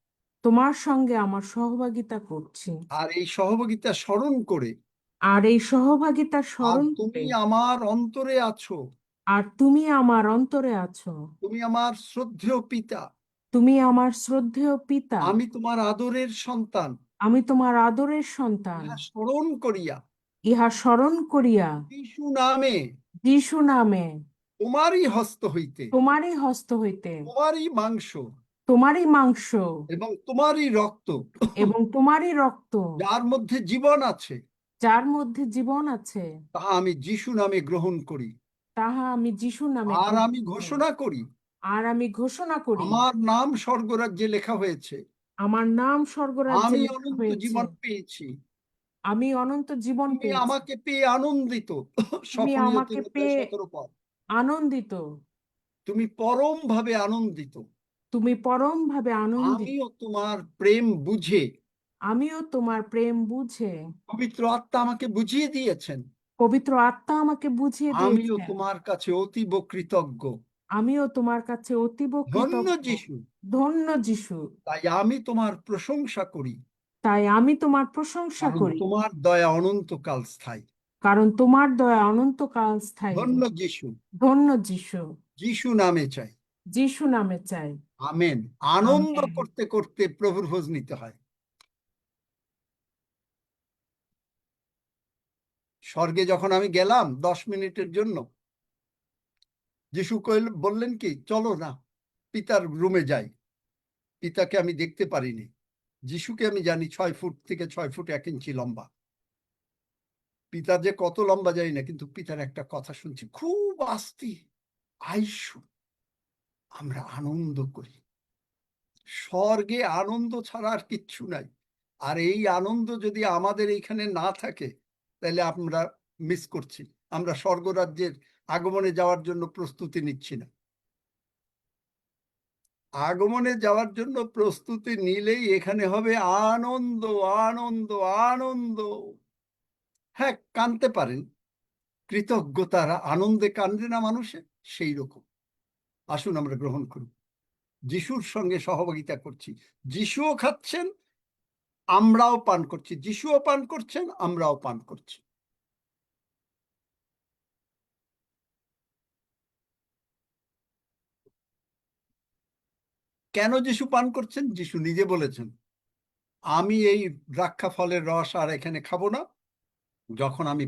তোমার সঙ্গে আমার সহভাগিতা করছি। আর এই সহভাগিতা স্মরণ করে, আর এই সহভাগিতা আর স্মরণ তুমি করে, আমার অন্তরে আছো, আর তুমি আমার অন্তরে আছো, তুমি আমার শ্রদ্ধেয় পিতা, তুমি আমার শ্রদ্ধেয় পিতা, আমি তোমার আদরের সন্তান। আমি তোমার আদরের সন্তান। ইহা স্মরণ করিয়া ইহা স্মরণ করিয়া যিশু নামে, যিশু নামে, তোমারই হস্ত হইতে, তোমারই হস্ত হইতে, তোমারই মাংস তোমারই মাংস এবং তোমারই রক্ত, এবং তোমারই রক্ত, যার মধ্যে জীবন আছে, যার মধ্যে জীবন আছে, তাহা আমি যিশু নামে গ্রহণ করি। তাহা আমি যিশু নামে আর গ্রহণ আমি করি। ঘোষণা করি, আর আমি ঘোষণা করি, আমার নাম স্বর্গরাজ্যে লেখা হয়েছে। আমার নাম স্বর্গরাজ্যে আমি লেখা অনন্ত হয়েছে। জীবন পেয়েছি। আমি অনন্ত জীবন তুমি পেয়েছি। আমাকে পেয়ে আনন্দিত। তুমি সফনীয় আমাকে 3 পেয়ে 17 পদ। আনন্দিত। তুমি পরম ভাবে আনন্দিত। তুমি পরম ভাবে আনন্দিত। আমিও তোমার প্রেম বুঝে, আমিও তোমার প্রেম বুঝে, পবিত্র আত্মা আমাকে বুঝিয়ে দিয়েছেন, পবিত্র আত্মা আমাকে বুঝিয়ে আমিও দিয়েছেন। তোমার কাছে অতীব কৃতজ্ঞ। আমিও তোমার কাছে অতীব ধন্য কৃতজ্ঞ। যিশু। ধন্য যিশু। তাই আমি তোমার প্রশংসা করি, তাই আমি তোমার প্রশংসা কারণ করি, তোমার দয়া অনন্তকাল স্থায়ী। কারণ তোমার দয়া অনন্তকাল স্থায়ী। ধন্য যিশু। ধন্য যিশু। যিশু নামে চাই। যিশু নামে চাই। আমেন। আনন্দ আমেন। করতে করতে প্রভুর ভোজ নিতে হয়। স্বর্গে যখন আমি গেলাম 10 মিনিটের জন্য, যিশু বললেন কি, চলো না পিতার রুমে যাই। পিতাকে আমি দেখতে পারিনি, যিশুকে আমি জানি 6 ফুট থেকে 6 ফুট 1 ইঞ্চি লম্বা। পিতা যে কত লম্বা জানি না, কিন্তু পিতার একটা কথা শুনছি, খুব আস্তে, আইসু, আমরা আনন্দ করি। স্বর্গে আনন্দ ছাড়া আর কিচ্ছু নাই। আর এই আনন্দ যদি আমাদের এইখানে না থাকে, তাহলে আমরা মিস করছি। আমরা স্বর্গরাজ্যের আগমনে যাওয়ার জন্য প্রস্তুতি নিচ্ছি না। আগমনে যাওয়ার জন্য প্রস্তুতি নিলেই এখানে হবে আনন্দ, আনন্দ, আনন্দ। হ্যাঁ, কাঁদতে পারেন, কৃতজ্ঞতার আনন্দে কান্দে না মানুষে, সেই রকম। আসুন আমরা গ্রহণ করি। যিশুর সঙ্গে সহযোগিতা করছি, যিশুও খাচ্ছেন, আমরাও পান করছি, যিশুও পান করছেন, আমরাও পান করছি। কেন যিশু পান করছেন? যিশু নিজে বলেছেন, আমি এই দ্রাক্ষা ফলের রস আর এখানে খাবো না, যখন আমি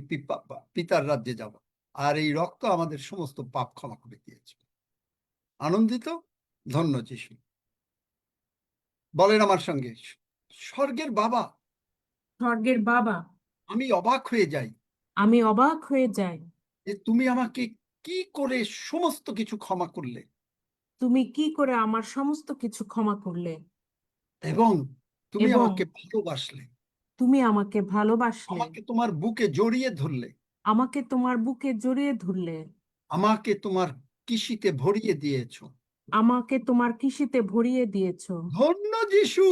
পিতার রাজ্যে যাব। আর এই রক্ত আমাদের সমস্ত পাপ ক্ষমা করে দিয়েছে। আনন্দিত? ধন্য যিশু। বলেন আমার সঙ্গে, স্বর্গের বাবা। স্বর্গের বাবা। আমি অবাক হয়ে যাই, আমি অবাক হয়ে যাই যে তুমি আমাকে কি করে সমস্ত কিছু ক্ষমা করলে, তুমি কি করে আমার সমস্ত কিছু ক্ষমা করলে, এবং তুমি এবং আমাকে ভালোবাসলে, তুমি আমাকে ভালোবাসলে, আমাকে তোমার বুকে জড়িয়ে ধরলে, আমাকে তোমার বুকে জড়িয়ে ধরলে, আমাকে তোমার কিসিতে ভরিয়ে দিয়েছো। আমাকে তোমার কৃষিতে ভরিয়ে দিয়েছো। ধন্য যিশু।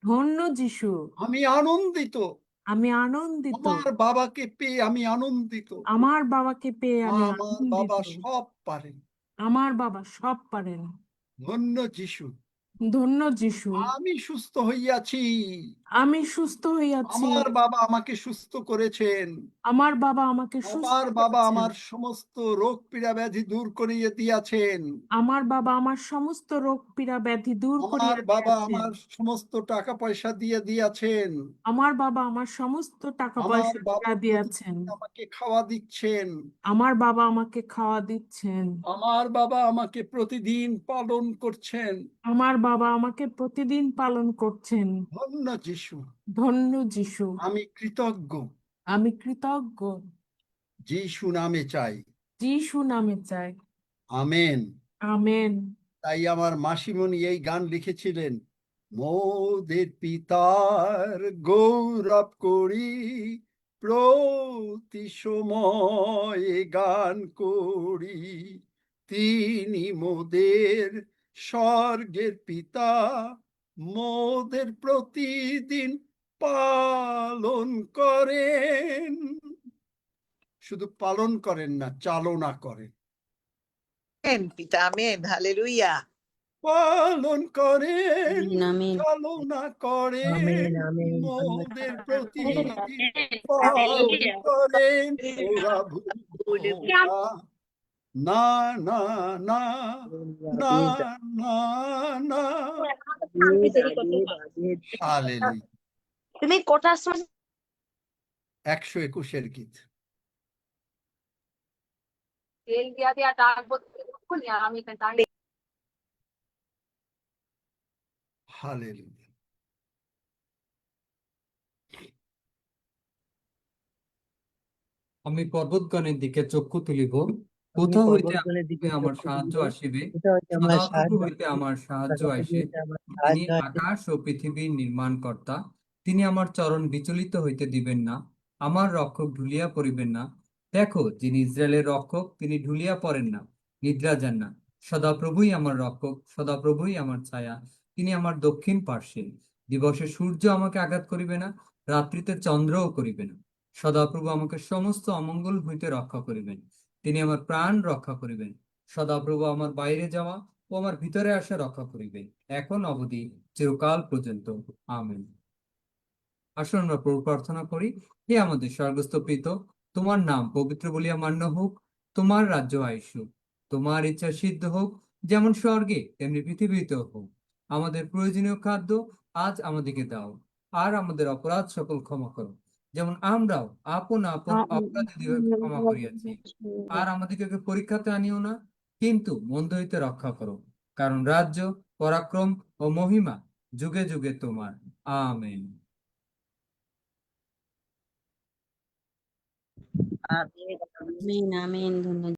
ধন্য যিশু। আমি আনন্দিত, আমি আনন্দিত। আমার বাবাকে পেয়ে আমি আনন্দিত। আমার বাবাকে পেয়ে আমি আমার বাবা আনন্দিত। সব পারেন। আমার বাবা সব পারেন। ধন্য যিশু। ধন্য যিশু, আমি সুস্থ হইয়াছি, আমি সুস্থ হইয়াছি, আমার বাবা আমাকে সুস্থ করেছেন, আমার বাবা আমাকে সুস্থ আমার বাবা করেছেন, আমার সমস্ত রোগ পীড়া ব্যাধি দূর করিয়ে দিয়াছেন, আমার বাবা আমার সমস্ত রোগ পীড়া ব্যাধি দূর আমার করিয়া বাবা দিয়াছেন, আমার সমস্ত টাকা পয়সা দিয়ে দিয়াছেন, আমার বাবা আমার সমস্ত টাকা আমার পয়সা বাবা দিয়া দিয়াছেন, প্রতিদিন আমাকে খাওয়া দিচ্ছেন, আমার বাবা আমাকে খাওয়া দিচ্ছেন, আমার বাবা আমাকে প্রতিদিন পালন করছেন। আমার বাবা আমাকে প্রতিদিন পালন করছেন। ধন্য যিশু, ধন্য যিশু, আমি কৃতজ্ঞ, আমি কৃতজ্ঞ, যিশু নামে চাই। যিশু নামে চাই। আমেন। আমেন। তাই আমার মাসিমণি এই গান লিখেছিলেন, মোদের পিতার গৌরব করি, প্রতি সময় গান করি, তিনি মোদের স্বর্গের পিতা, মোদের প্রতিদিন পালন করেন। শুধু পালন করেন না, চালনা করেন। আমেন পিতা, আমেন, হালেলুয়া। পালন করেন, আমেন। চালনা করেন, আমেন, আমেন, মোদের প্রতিদিন পালন করেন, ওরা ভুলবো না, না, না, না, না, না। হালেলুয়া। তুমি কোটার সময় 121 গীত। তেল দিয়া দিয়া ডাকবো, আমি এখানে দাঁড়িয়ে হালেলুয়া। আমি পর্বতগণের দিকে চক্ষু তুলিব, কোথা হইতে আমার সাহায্য আসিবে? সদাপ্রভু হইতে আমার সাহায্য আসে। তিনি আকাশ ও পৃথিবীর নির্মাণকর্তা। তিনি আমার চরণ বিচলিত হইতে দিবেন না, আমার রক্ষক ঢুলিয়া পড়িবেন না। দেখো, যিনি ইসরায়েলের রক্ষক, তিনি ঢুলিয়া পড়েন না, নিদ্রা যান না। সদাপ্রভুই আমার রক্ষক, সদাপ্রভুই আমার ছায়া। তিনি আমার দক্ষিণ পার্শ্বে। দিবসে সূর্য আমাকে আঘাত করিবে না, রাত্রিতে চন্দ্রও করিবে না। সদাপ্রভু আমাকে সমস্ত অমঙ্গল হইতে রক্ষা করিবেন। তিনি আমার প্রাণ রক্ষা করিবেন। সদাপ্রভু আমার বাইরে যাওয়া ও আমার ভিতরে আসা রক্ষা করিবেন, এখন অবধি চিরকাল পর্যন্ত। আমেন। আসুন আমরা প্রভু প্রার্থনা করি। হে আমাদের স্বর্গস্থ পিতা, তোমার নাম পবিত্র বলিয়া মান্য হোক, তোমার রাজ্য আইসুক, তোমার ইচ্ছা সিদ্ধ হোক, যেমন স্বর্গে তেমনি পৃথিবীতেও হোক। আমাদের প্রয়োজনীয় খাদ্য আজ আমাদেরকে দাও, আর আমাদের অপরাধ সকল ক্ষমা করো, যেমন আমরাও আপন আপন অপরাধীদের ক্ষমা করিয়াছি। আর আমাদেরকে পরীক্ষাতে আনিও না, কিন্তু মন্দ হইতে রক্ষা করো, কারণ রাজ্য, পরাক্রম ও মহিমা যুগে যুগে তোমার। আমেন। আমেন। আমেন। ধন্যবাদ।